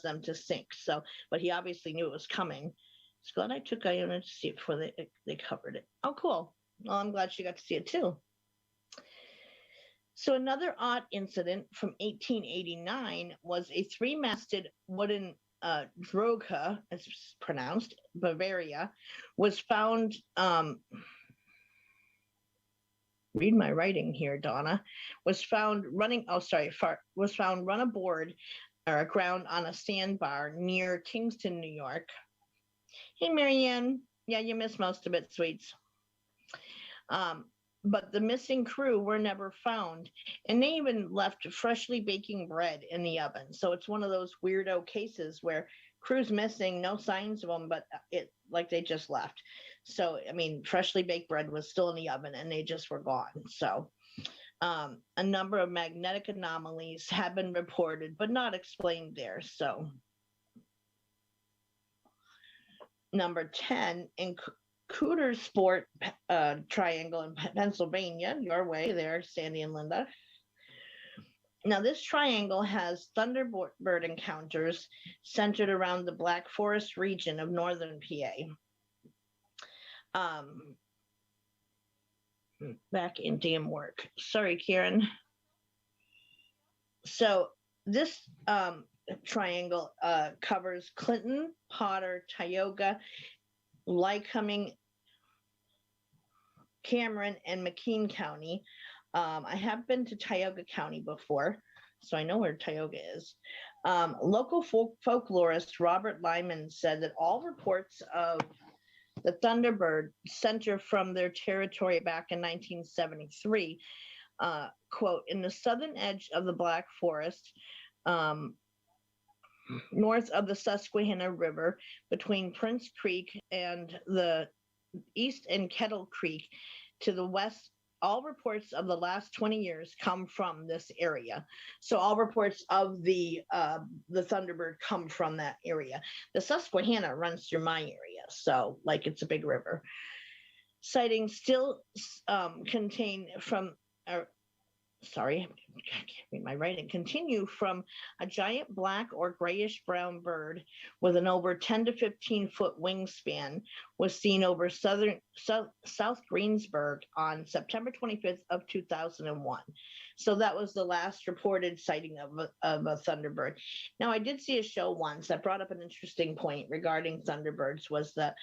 them to sink. So, but he obviously knew it was coming. It's glad I took Iona to see it before they covered it. Oh, cool. Well, I'm glad she got to see it too. So another odd incident from 1889 was a 3-masted wooden droga, as it's pronounced, Bavaria, was found. Read my writing here, Donna. Was found running. Oh, sorry. Was found run aboard or aground on a sandbar near Kingston, New York. Hey, Marianne. Yeah, you missed most of it, sweets. But the missing crew were never found, and they even left freshly baking bread in the oven. So it's one of those weirdo cases where crew's missing, no signs of them, but it like they just left. So, I mean, freshly baked bread was still in the oven and they just were gone. So a number of magnetic anomalies have been reported, but not explained there. So number 10, in Cooter's Sport Triangle in Pennsylvania, your way there, Sandy and Linda. Now, this triangle has Thunderbird encounters centered around the Black Forest region of northern PA. Back in damn work. Sorry, Kieran. So this triangle covers Clinton, Potter, Tioga, Lycoming, Cameron, and McKean County. I have been to Tioga County before, so I know where Tioga is. Local folklorist Robert Lyman said that all reports of the Thunderbird Center from their territory back in 1973, quote, "in the southern edge of the Black Forest, north of the Susquehanna River, between Prince Creek and the east and Kettle Creek to the west. All reports of the last 20 years come from this area." So all reports of the Thunderbird come from that area. The Susquehanna runs through my area, so like it's a big river. Sightings still contain from sorry, I can't read my writing, continue from a giant black or grayish brown bird with an over 10 to 15 foot wingspan was seen over South Greensburg on September 25th of 2001. So that was the last reported sighting of a Thunderbird. Now, I did see a show once that brought up an interesting point regarding Thunderbirds, was that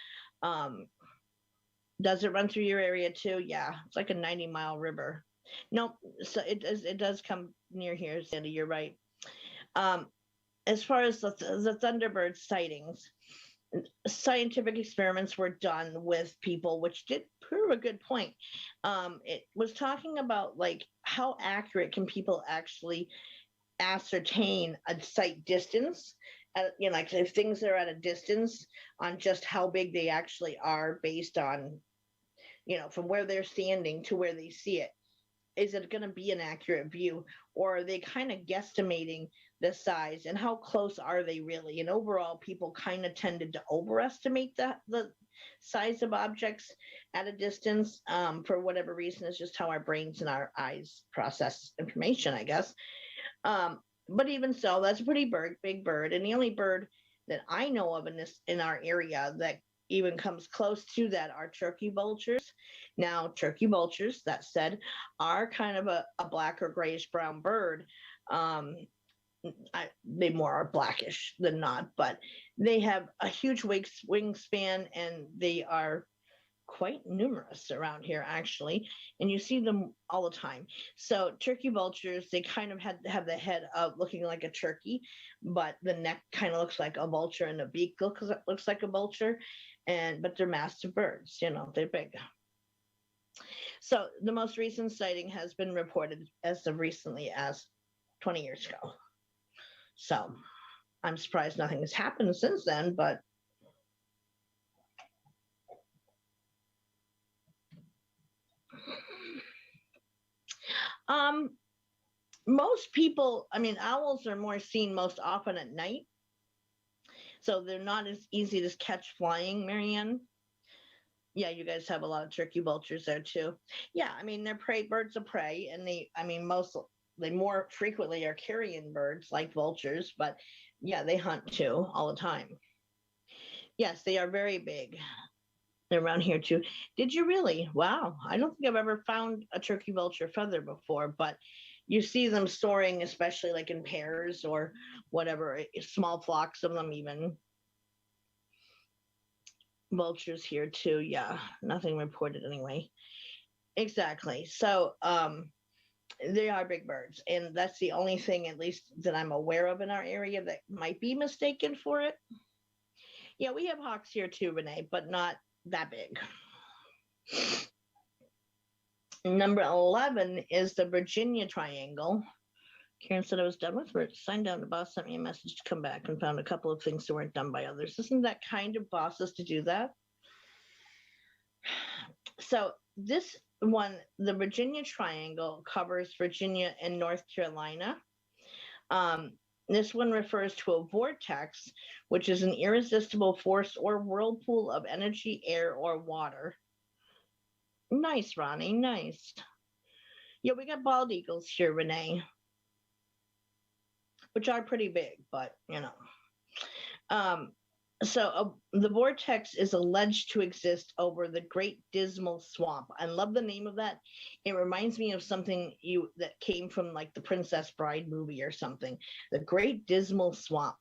does it run through your area too? Yeah, it's like a 90-mile river. No, so it does come near here, Sandy. You're right. As far as the Thunderbird sightings, scientific experiments were done with people, which did prove a good point. It was talking about like how accurate can people actually ascertain a sight distance. You know, like if things are at a distance, on just how big they actually are based on, you know, from where they're standing to where they see it. Is it going to be an accurate view, or are they kind of guesstimating the size, and how close are they really? And overall, people kind of tended to overestimate the size of objects at a distance, for whatever reason. It's just how our brains and our eyes process information, I guess. But even so, that's a pretty big bird, and the only bird that I know of in our area that even comes close to that are turkey vultures. Now, turkey vultures, that said, are kind of a black or grayish brown bird. They more are blackish than not, but they have a huge wingspan, and they are quite numerous around here, actually, and you see them all the time. So turkey vultures, they kind of have the head of looking like a turkey, but the neck kind of looks like a vulture, and the beak looks like a vulture, but they're massive birds. You know, they're big. So the most recent sighting has been reported as of recently as 20 years ago. So I'm surprised nothing has happened since then, but most people, I mean, owls are more seen most often at night, so they're not as easy to catch flying, Marianne. Yeah, you guys have a lot of turkey vultures there too. Yeah, I mean, they're birds of prey, and they more frequently are carrion birds like vultures, but yeah, they hunt too all the time. Yes, they are very big. They're around here too. Did you really? Wow, I don't think I've ever found a turkey vulture feather before, but you see them soaring, especially like in pairs or whatever, small flocks of them even. Vultures here too. Yeah, nothing reported anyway. Exactly. So they are big birds, and that's the only thing, at least that I'm aware of in our area, that might be mistaken for it. Yeah, we have hawks here too, Renee, but not that big. Number 11 is the Virginia Triangle. Karen said I was done with it. Signed down. The boss sent me a message to come back and found a couple of things that weren't done by others. Isn't that kind of bosses to do that? So this one, the Virginia Triangle, covers Virginia and North Carolina. This one refers to a vortex, which is an irresistible force or whirlpool of energy, air, or water. Nice, Ronnie, nice. Yeah, we got bald eagles here, Renee, which are pretty big, but you know. The vortex is alleged to exist over the Great Dismal Swamp. I love the name of that. It reminds me of something that came from like the Princess Bride movie or something. The Great Dismal Swamp.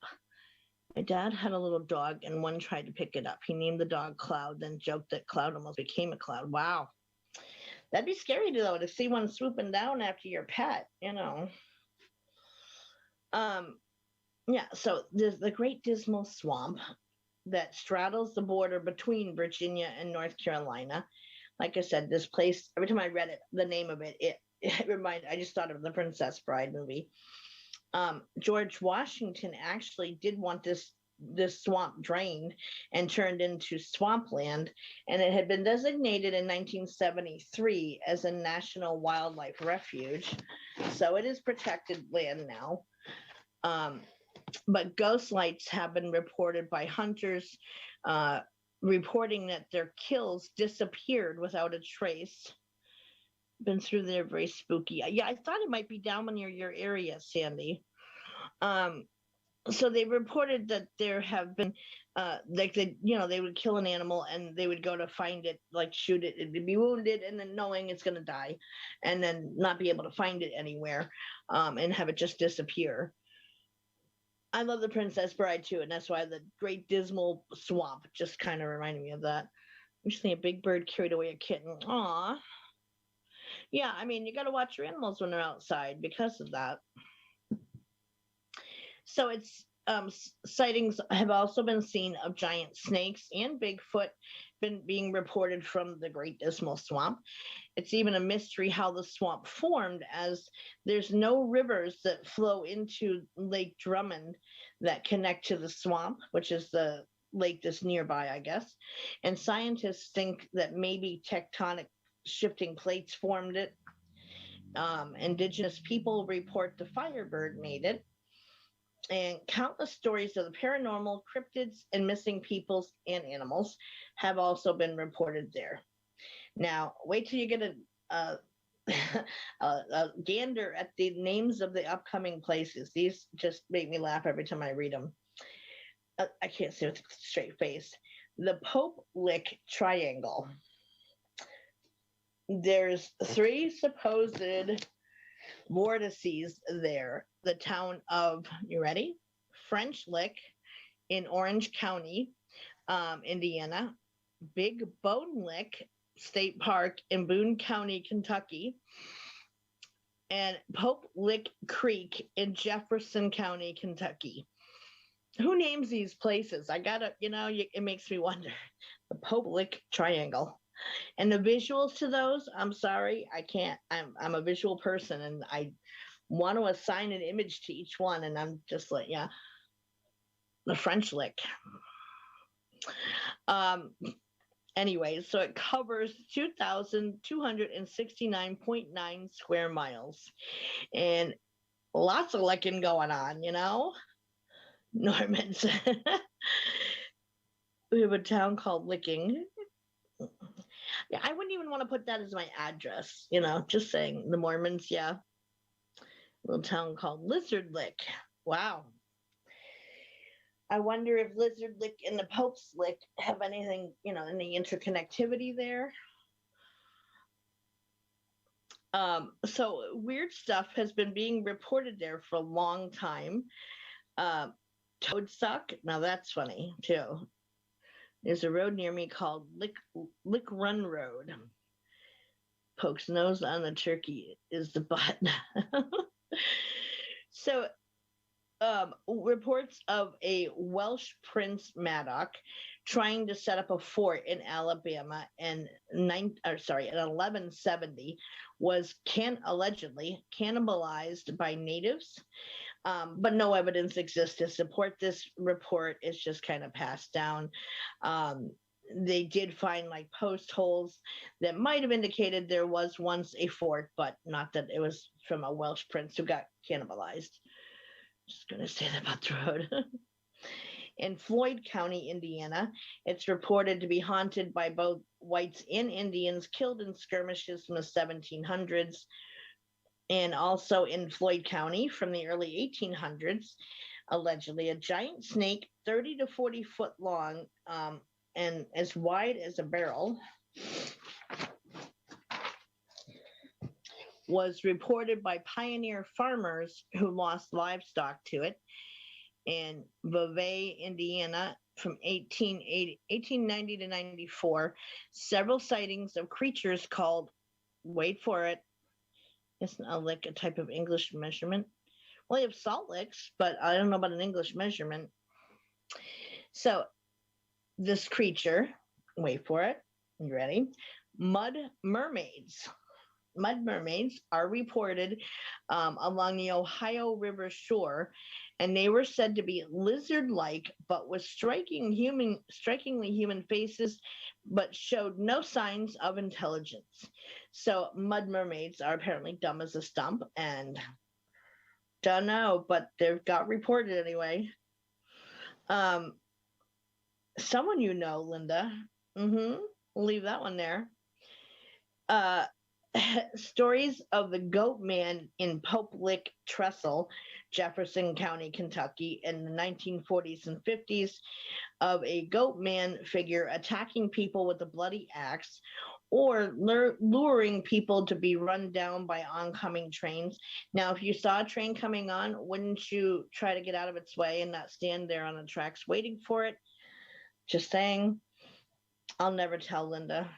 My dad had a little dog, and one tried to pick it up. He named the dog Cloud, then joked that Cloud almost became a cloud. Wow. That'd be scary, though, to see one swooping down after your pet, you know. Yeah, so there's the Great Dismal Swamp that straddles the border between Virginia and North Carolina. Like I said, this place, every time I read it, the name of it reminded, I just thought of the Princess Bride movie. George Washington actually did want this swamp drained and turned into swampland, and it had been designated in 1973 as a National Wildlife Refuge. So it is protected land now. But ghost lights have been reported by hunters, reporting that their kills disappeared without a trace. Been through there, very spooky. Yeah, I thought it might be down near your area, Sandy. So they reported that there have been like they would kill an animal and they would go to find it, like shoot it, it'd be wounded, and then knowing it's going to die, and then not be able to find it anywhere, and have it just disappear. I love The Princess Bride too, and that's why the Great Dismal Swamp just kind of reminded me of that. Recently, a big bird carried away a kitten. Aw. Yeah, I mean, you got to watch your animals when they're outside because of that. So it's sightings have also been seen of giant snakes and Bigfoot being reported from the Great Dismal Swamp. It's even a mystery how the swamp formed, as there's no rivers that flow into Lake Drummond that connect to the swamp, which is the lake that's nearby, I guess. And scientists think that maybe tectonic shifting plates formed it. Indigenous people report the Firebird made it. And countless stories of the paranormal, cryptids, and missing peoples and animals have also been reported there. Now, wait till you get a gander at the names of the upcoming places. These just make me laugh every time I read them. I can't say with a straight face. The Pope Lick Triangle. There's 3 supposed vortices there. The town of, you ready? French Lick in Orange County, Indiana. Big Bone Lick State Park in Boone County, Kentucky. And Pope Lick Creek in Jefferson County, Kentucky. Who names these places? I gotta, it makes me wonder. The Pope Lick Triangle. And the visuals to those, I'm sorry, I can't. I'm a visual person, and I want to assign an image to each one, and I'm just like, yeah, the French Lick. Anyway, so it covers 2,269.9 square miles, and lots of licking going on, Norman said. We have a town called Licking. Yeah, I wouldn't even want to put that as my address, just saying. The Mormons, yeah. A little town called Lizard Lick. Wow. I wonder if Lizard Lick and the Pope's Lick have anything, any interconnectivity there. So weird stuff has been being reported there for a long time. Toadsuck, now that's funny too. There's a road near me called Lick Run Road. Pokes nose on the turkey is the butt. So, reports of a Welsh Prince Matlock trying to set up a fort in Alabama in 1170 was allegedly cannibalized by natives. But no evidence exists to support this report. It's just kind of passed down. They did find post holes that might have indicated there was once a fort, but not that it was from a Welsh prince who got cannibalized. Just going to say that about the road. In Floyd County, Indiana, it's reported to be haunted by both whites and Indians killed in skirmishes from the 1700s. And also in Floyd County from the early 1800s, allegedly a giant snake 30 to 40 foot long and as wide as a barrel was reported by pioneer farmers who lost livestock to it. In Vevey, Indiana, from 1890 to 94, several sightings of creatures called, wait for it, it's not a lick, a type of English measurement. Well, they have salt licks, but I don't know about an English measurement. So this creature, wait for it, you ready? Mud mermaids. Mud mermaids are reported along the Ohio River shore, and they were said to be lizard-like, but with strikingly human faces, but showed no signs of intelligence. So mud mermaids are apparently dumb as a stump, and don't know, but they've got reported anyway. Someone Linda. We'll leave that one there. Stories of the goat man in Pope Lick Trestle, Jefferson County, Kentucky, in the 1940s and 50s, of a goat man figure attacking people with a bloody axe or luring people to be run down by oncoming trains. Now, if you saw a train coming on, wouldn't you try to get out of its way and not stand there on the tracks waiting for it? Just saying. I'll never tell, Linda.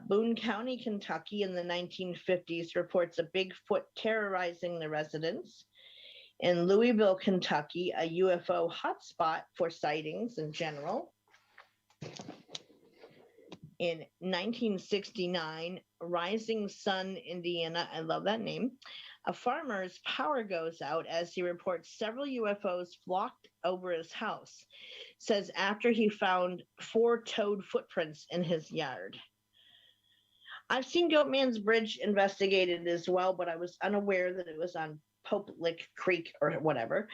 Boone County, Kentucky in the 1950s reports a Bigfoot terrorizing the residents. In Louisville, Kentucky, a UFO hotspot for sightings in general. In 1969, Rising Sun, Indiana, I love that name, a farmer's power goes out as he reports several UFOs flocked over his house. Says after he found 4 toed footprints in his yard. I've seen Goatman's Bridge investigated as well, but I was unaware that it was on Pope Lick Creek or whatever.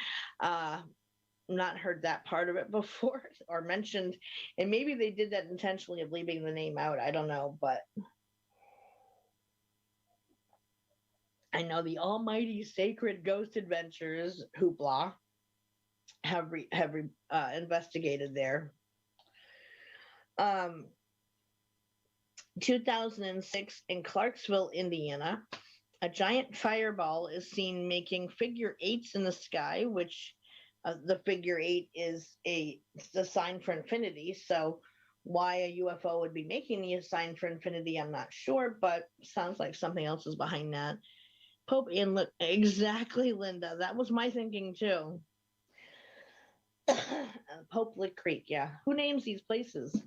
Not heard that part of it before or mentioned, and maybe they did that intentionally of leaving the name out. I don't know, but I know the Almighty Sacred Ghost Adventures, hoopla, have investigated there. 2006 in Clarksville, Indiana, a giant fireball is seen making figure 8s in the sky, which the figure 8 is the sign for infinity. So why a UFO would be making the sign for infinity, I'm not sure, but sounds like something else is behind that. Pope and exactly, Linda. That was my thinking too. Pope Lick Creek, yeah. Who names these places?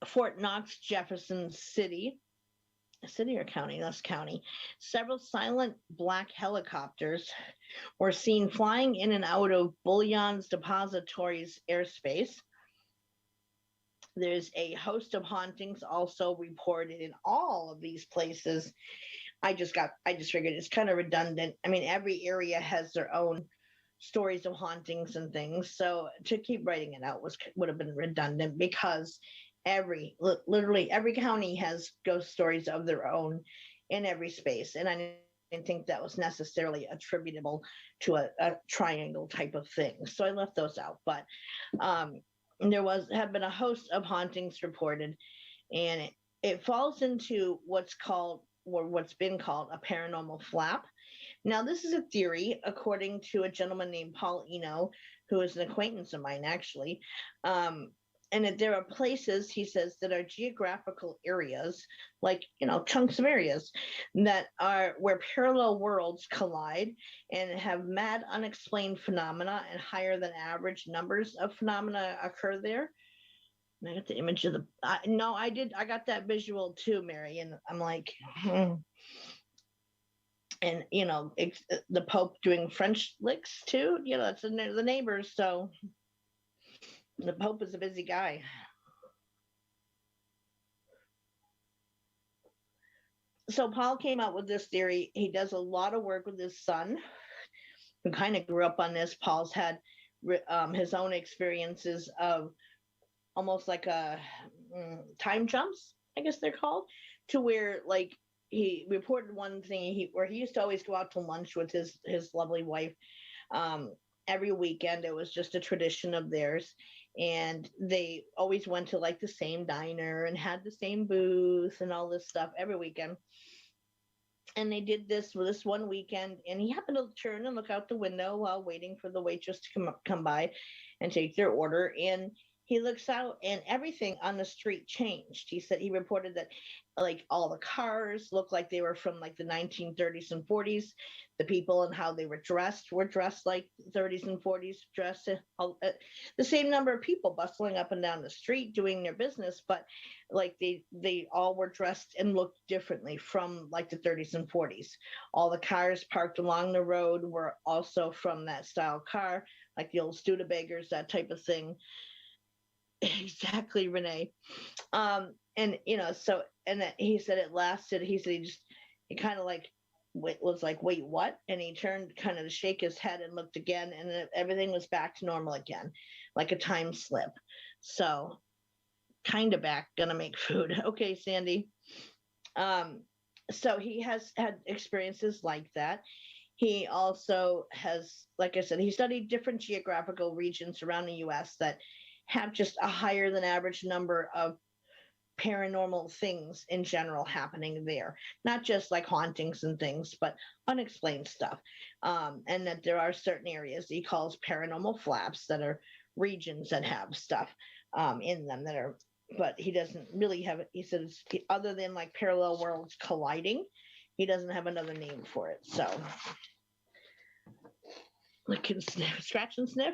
Fort Knox, Jefferson City or county? That's county. Several silent black helicopters were seen flying in and out of Bullion's Depository's airspace. There's a host of hauntings also reported in all of these places. I just figured it's kind of redundant. I mean, every area has their own stories of hauntings and things. So to keep writing it out would have been redundant because literally every county has ghost stories of their own in every space. And I didn't think that was necessarily attributable to a triangle type of thing. So I left those out. But there have been a host of hauntings reported, and it falls into what's been called a paranormal flap. Now, this is a theory, according to a gentleman named Paul Eno, who is an acquaintance of mine, actually. And that there are places, he says, that are geographical areas, like, chunks of areas that are where parallel worlds collide and have mad unexplained phenomena and higher than average numbers of phenomena occur there. And I got the image of I got that visual too, Mary. And I'm like, And, the Pope doing French licks too, it's the neighbors. So the Pope is a busy guy. So Paul came out with this theory. He does a lot of work with his son, who kind of grew up on this. Paul's had his own experiences of almost like time jumps, I guess they're called, to where like he reported one thing where he used to always go out to lunch with his lovely wife every weekend. It was just a tradition of theirs. And they always went to like the same diner and had the same booth and all this stuff every weekend. And they did this one weekend, and he happened to turn and look out the window while waiting for the waitress to come by and take their order. And he looks out and everything on the street changed. He said he reported that like all the cars looked like they were from like the 1930s and 40s. The people and how they were dressed like 30s and 40s dressed. The same number of people bustling up and down the street doing their business, but like they all were dressed and looked differently from like the 30s and 40s. All the cars parked along the road were also from that style car, like the old Studebagers, that type of thing. Exactly, Renee. And so, and that he said it lasted. He said he kind of like was like, wait, what? And he turned kind of to shake his head and looked again, and everything was back to normal again. like a time slip. So kind of back, gonna make food. Okay, Sandy. So he has had experiences like that. He also has, like I said, he studied different geographical regions around the US that have just a higher than average number of paranormal things in general happening there. Not just like hauntings and things, but unexplained stuff. And that there are certain areas he calls paranormal flaps that are regions that have stuff in them that are, but he doesn't really have it. He says, other than like parallel worlds colliding, he doesn't have another name for it. So, I can sniff, scratch and sniff.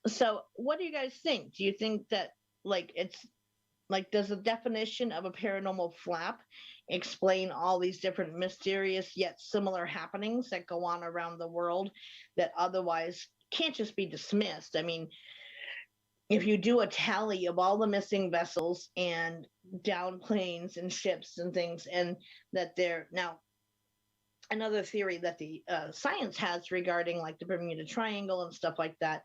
So, what do you guys think? Do you think that like it's like, does the definition of a paranormal flap explain all these different mysterious yet similar happenings that go on around the world that otherwise can't just be dismissed? I mean, if you do a tally of all the missing vessels and down planes and ships and things, and that they're now, another theory that the science has regarding like the Bermuda Triangle and stuff like that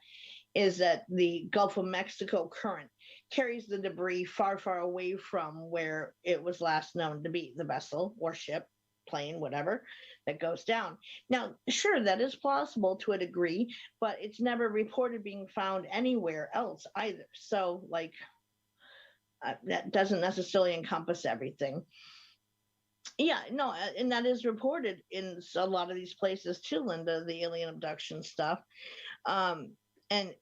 is that the Gulf of Mexico current carries the debris far, far away from where it was last known to be, the vessel or ship, plane, whatever, that goes down. Now, sure, that is plausible to a degree, but it's never reported being found anywhere else either. So, like, that doesn't necessarily encompass everything. Yeah, no, and that is reported in a lot of these places too, Linda, the alien abduction stuff. And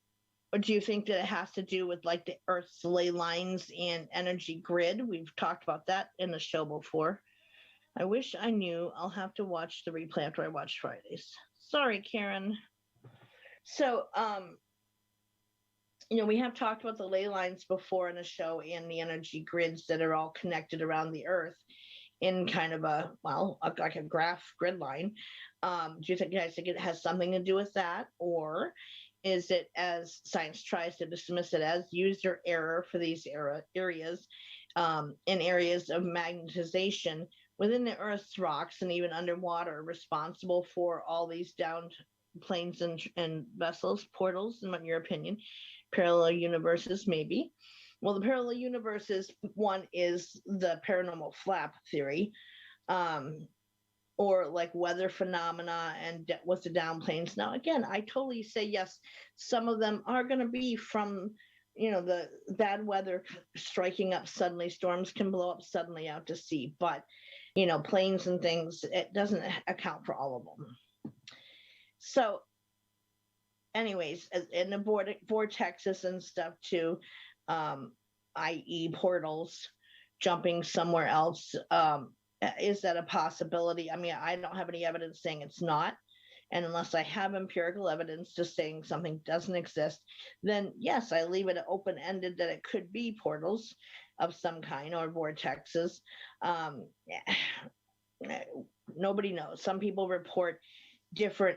do you think that it has to do with like the Earth's ley lines and energy grid? We've talked about that in the show before. I wish I knew. I'll have to watch the replay after I watch Fridays. Sorry, Karen. So, we have talked about the ley lines before in the show and the energy grids that are all connected around the Earth in kind of like a graph grid line. Do you guys think it has something to do with that? Or is it, as science tries to dismiss it as, user error for these areas in areas of magnetization within the Earth's rocks and even underwater, responsible for all these downed planes and vessels, portals, in your opinion, parallel universes, maybe? Well, the parallel universes, one is the paranormal flap theory, or like weather phenomena and with the downplanes. Now, again, I totally say yes. Some of them are going to be from, the bad weather striking up suddenly. Storms can blow up suddenly out to sea, but, planes and things, it doesn't account for all of them. So anyways, in the vortexes and stuff too, i.e. portals, jumping somewhere else, is that a possibility? I mean, I don't have any evidence saying it's not. And unless I have empirical evidence just saying something doesn't exist, then yes, I leave it open-ended that it could be portals of some kind or vortexes. Nobody knows. Some people report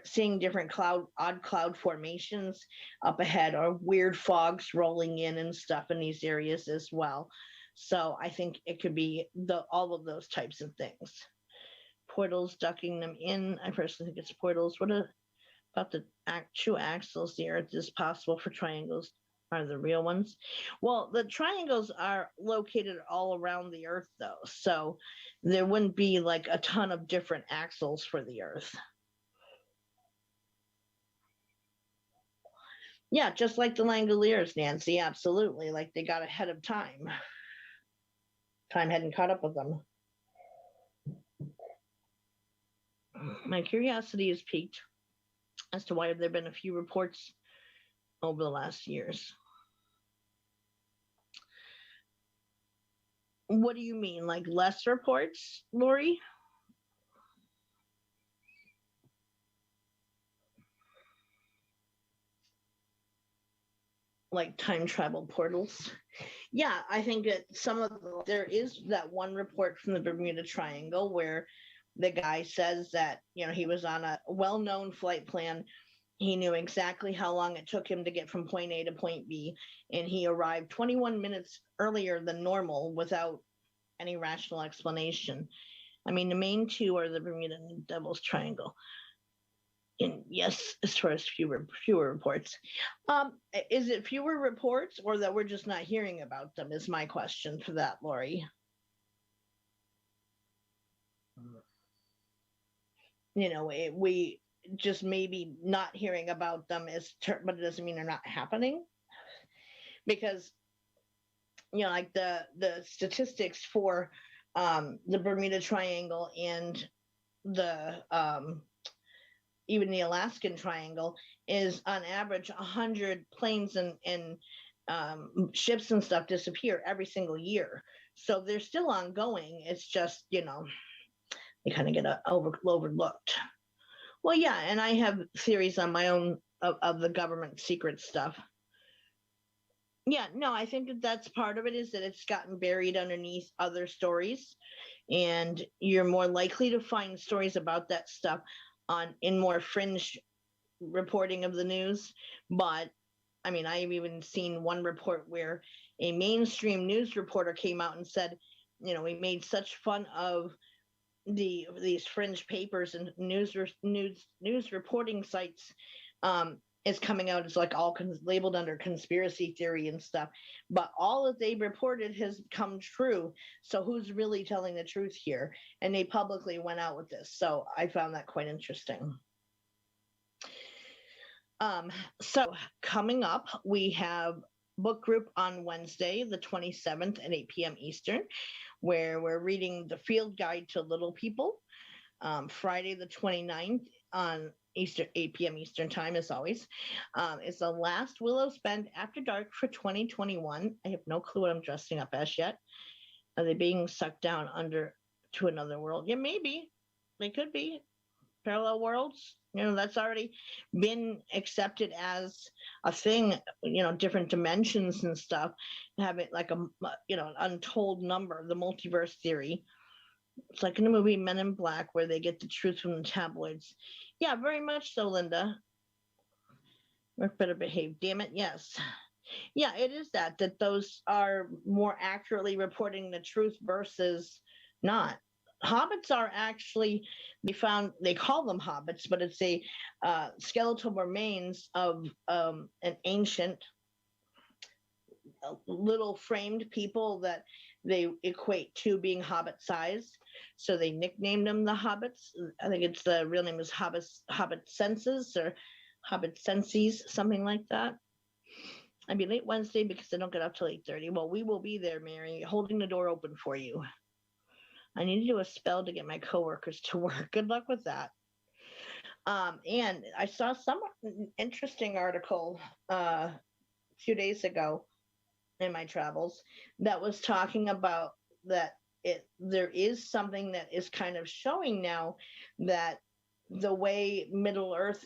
seeing different odd cloud formations up ahead, or weird fogs rolling in and stuff in these areas as well. So I think it could be all of those types of things. Portals, ducking them in. I personally think it's portals. What about the true axles? The Earth is possible for triangles. Are the real ones? Well, the triangles are located all around the Earth, though. So there wouldn't be like a ton of different axles for the Earth. Yeah, just like the Langoliers, Nancy, absolutely. Like they got ahead of time. Time hadn't caught up with them. My curiosity is piqued as to why have there been a few reports over the last years. What do you mean? Like less reports, Lori? Like time travel portals? Yeah, I think that there is that one report from the Bermuda Triangle where the guy says that, he was on a well-known flight plan. He knew exactly how long it took him to get from point A to point B, and he arrived 21 minutes earlier than normal without any rational explanation. I mean, the main two are the Bermuda and Devil's Triangle. yes, as far as fewer reports. Is it fewer reports or that we're just not hearing about them is my question for that, Lori. You know, we just maybe not hearing about them but it doesn't mean they're not happening. Because, you know, like the statistics for the Bermuda Triangle and the even the Alaskan Triangle is on average 100 planes and ships and stuff disappear every single year. So they're still ongoing. It's just, you know, they kind of get overlooked. Well, yeah, and I have theories on my own of the government secret stuff. Yeah, no, I think that's part of it, is that it's gotten buried underneath other stories, and you're more likely to find stories about that stuff in more fringe reporting of the news. But I mean, I've even seen one report where a mainstream news reporter came out and said, you know, we made such fun of these fringe papers and news reporting sites. Is coming out as like all labeled under conspiracy theory and stuff, but all that they reported has come true. So who's really telling the truth here? And they publicly went out with this. So I found that quite interesting. So coming up, we have book group on Wednesday, the 27th at 8 p.m. Eastern, where we're reading The Field Guide to Little People. Friday, the 29th on Eastern, 8 p.m. Eastern time, as always. It's the last Willows Bend After Dark for 2021. I have no clue what I'm dressing up as yet. Are they being sucked down to another world? Yeah, maybe. They could be. Parallel worlds. You know, that's already been accepted as a thing, you know, different dimensions and stuff. Have it like an untold number, the multiverse theory. It's like in the movie Men in Black, where they get the truth from the tabloids. Yeah, very much so, Linda. Work better behave. Damn it, yes. Yeah, it is that those are more accurately reporting the truth versus not. Hobbits are actually, they call them hobbits, but it's a skeletal remains of an ancient little framed people that they equate to being hobbit sized. So they nicknamed them the hobbits. I think it's the real name is Hobbit Senses or Hobbit Senses, something like that. I'd be late Wednesday because I don't get up till 8:30. Well, we will be there, Mary, holding the door open for you. I need to do a spell to get my coworkers to work. Good luck with that. And I saw some interesting article a few days ago in my travels that was talking about that there is something that is kind of showing now that the way Middle Earth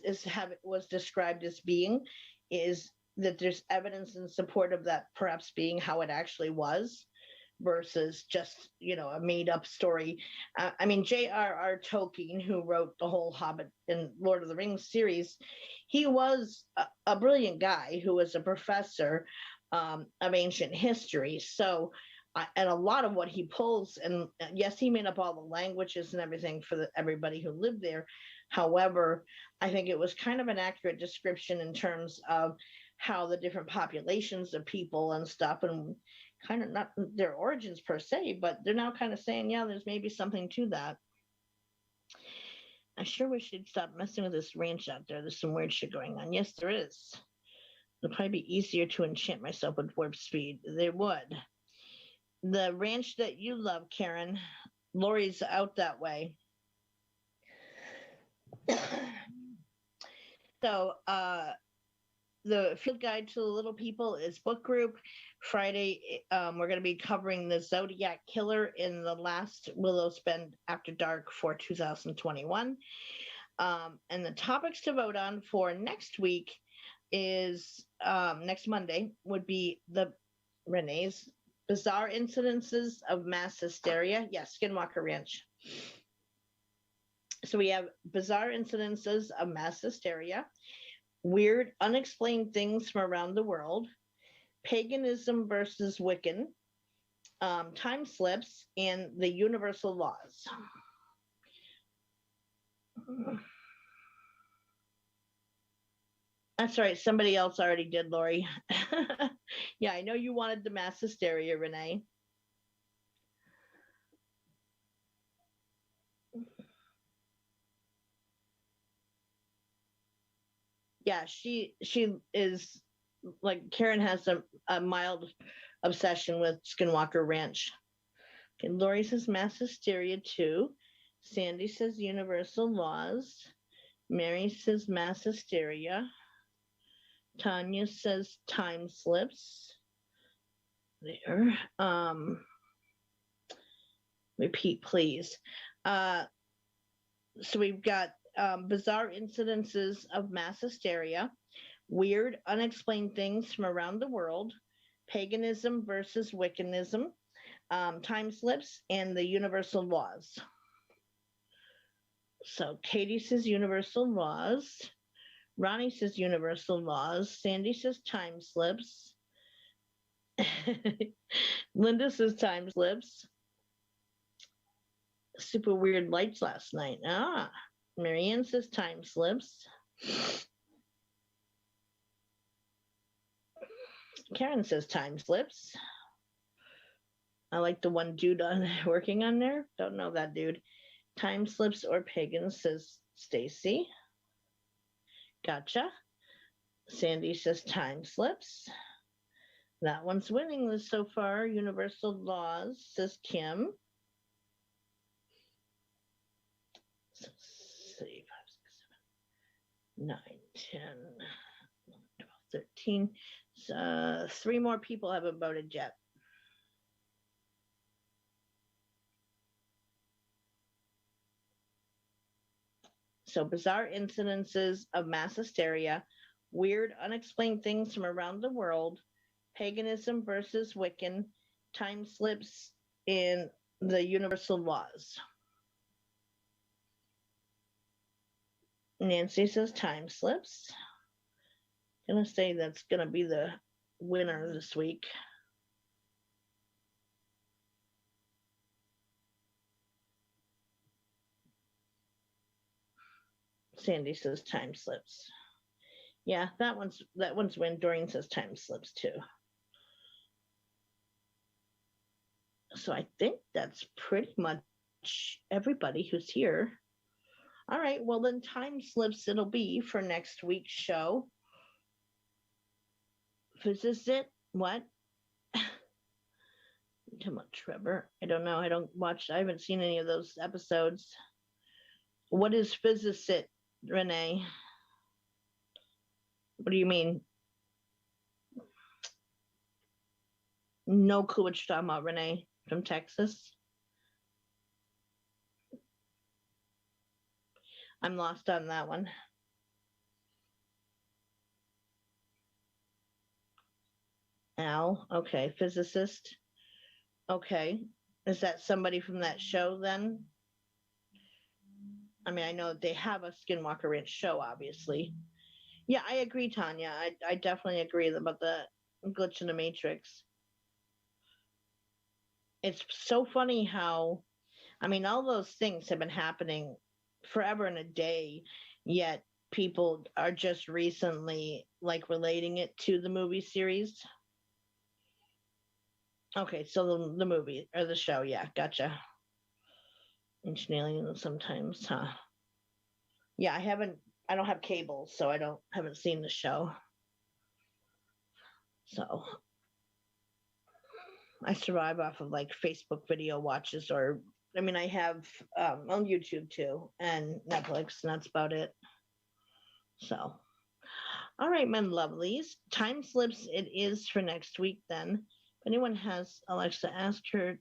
was described as being is that there's evidence in support of that perhaps being how it actually was versus just, you know, a made up story. I mean, J.R.R. Tolkien, who wrote the whole Hobbit and Lord of the Rings series, he was a brilliant guy who was a professor of ancient history. So, and a lot of what he pulls, and yes, he made up all the languages and everything for everybody who lived there. However, I think it was kind of an accurate description in terms of how the different populations of people and stuff, and kind of not their origins per se, but they're now kind of saying, yeah, there's maybe something to that. I sure wish you'd stop messing with this ranch out there. There's some weird shit going on. Yes, there is. It'll probably be easier to enchant myself with warp speed. They would. The ranch that you love, Karen, Lori's out that way. So, the Field Guide to the Little People is book group. Friday, we're going to be covering the Zodiac Killer in the last Willows Bend After Dark for 2021. And the topics to vote on for next week is next Monday would be Renee's bizarre incidences of mass hysteria. Yes, Skinwalker Ranch. So we have bizarre incidences of mass hysteria, weird unexplained things from around the world, paganism versus Wiccan, time slips, and the universal laws. That's right. Somebody else already did, Lori. Yeah, I know you wanted the mass hysteria, Renee. Yeah, she is like Karen has a mild obsession with Skinwalker Ranch. Okay, Lori says mass hysteria too. Sandy says universal laws. Mary says mass hysteria. Tanya says time slips. There. Repeat, please. So we've got bizarre incidences of mass hysteria, weird, unexplained things from around the world, paganism versus Wiccanism, time slips, and the universal laws. So Katie says universal laws. Ronnie says universal laws. Sandy says time slips. Linda says time slips. Super weird lights last night. Marianne says time slips. Karen says time slips. I like the one dude working on there. Don't know that dude. Time slips or pagans, says Stacy. Gotcha. Sandy says time slips. That one's winning this so far. Universal laws, says Kim. So, 3, 5, 6, 7, 9, 10, 11, 12, 13. 3 more people haven't voted yet. So bizarre incidences of mass hysteria, weird, unexplained things from around the world, paganism versus Wiccan, time slips, in the universal laws. Nancy says time slips. Gonna say that's gonna be the winner this week. Sandy says time slips. Yeah, that one's when Doreen says time slips too. So I think that's pretty much everybody who's here. All right, well then time slips it'll be for next week's show. Is it? What? Come on, Trevor. I don't know. I haven't seen any of those episodes. What is physicist, Renee? What do you mean? No clue what you're talking about, Renee, from Texas. I'm lost on that one. Al, okay, physicist. Okay, is that somebody from that show then? I mean, I know they have a Skinwalker Ranch show, obviously. Yeah, I agree, Tanya. I definitely agree about the glitch in the Matrix. It's so funny how, I mean, all those things have been happening forever and a day, yet people are just recently like relating it to the movie series. Okay, so the movie or the show, yeah, gotcha. Ancient aliens sometimes, huh? Yeah, I don't have cable, so haven't seen the show. So I survive off of like Facebook video watches, or I mean, I have on YouTube too, and Netflix, and that's about it. So, all right, men lovelies, time slips it is for next week then. If anyone has Alexa, ask her,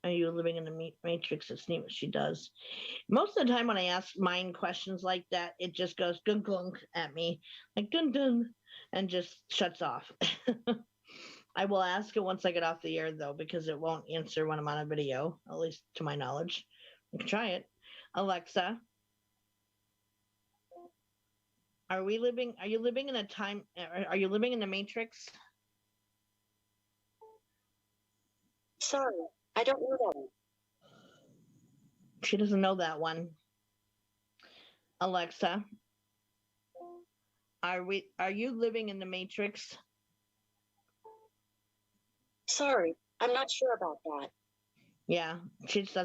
are you living in the Matrix? It's neat what she does. Most of the time when I ask mine questions like that, it just goes gunk gunk at me, like dun dun, and just shuts off. I will ask it once I get off the air though, because it won't answer when I'm on a video, at least to my knowledge. I can try it. Alexa, are you living in a time, are you living in the Matrix? Sorry, I don't know that one. She doesn't know that one. Alexa, Are you living in the Matrix? Sorry, I'm not sure about that. Yeah, she's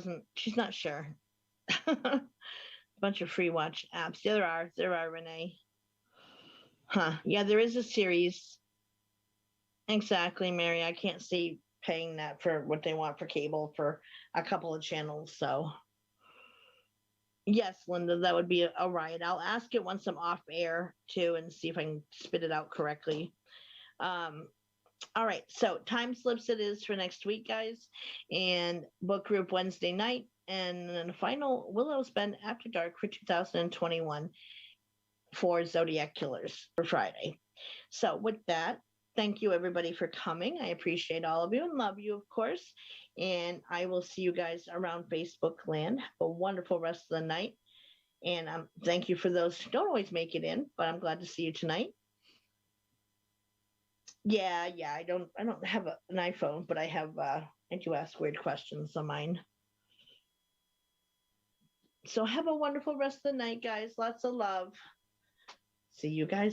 not sure. Bunch of free watch apps. Yeah, there are, Renee. Huh. Yeah, there is a series. Exactly, Mary. I can't see paying that for what they want for cable for a couple of channels. So, yes, Linda, that would be a riot. I'll ask it once I'm off air too and see if I can spit it out correctly. All right, so time slips it is for next week, guys, and book group Wednesday night, and then the final Willows Bend After Dark for 2021 for Zodiac Killers for Friday. So with that, thank you everybody for coming. I appreciate all of you and love you, of course. And I will see you guys around Facebook land. Have a wonderful rest of the night. And thank you for those who don't always make it in, but I'm glad to see you tonight. Yeah, I don't have an iPhone, but I have I do ask weird questions on mine. So have a wonderful rest of the night, guys. Lots of love. See you guys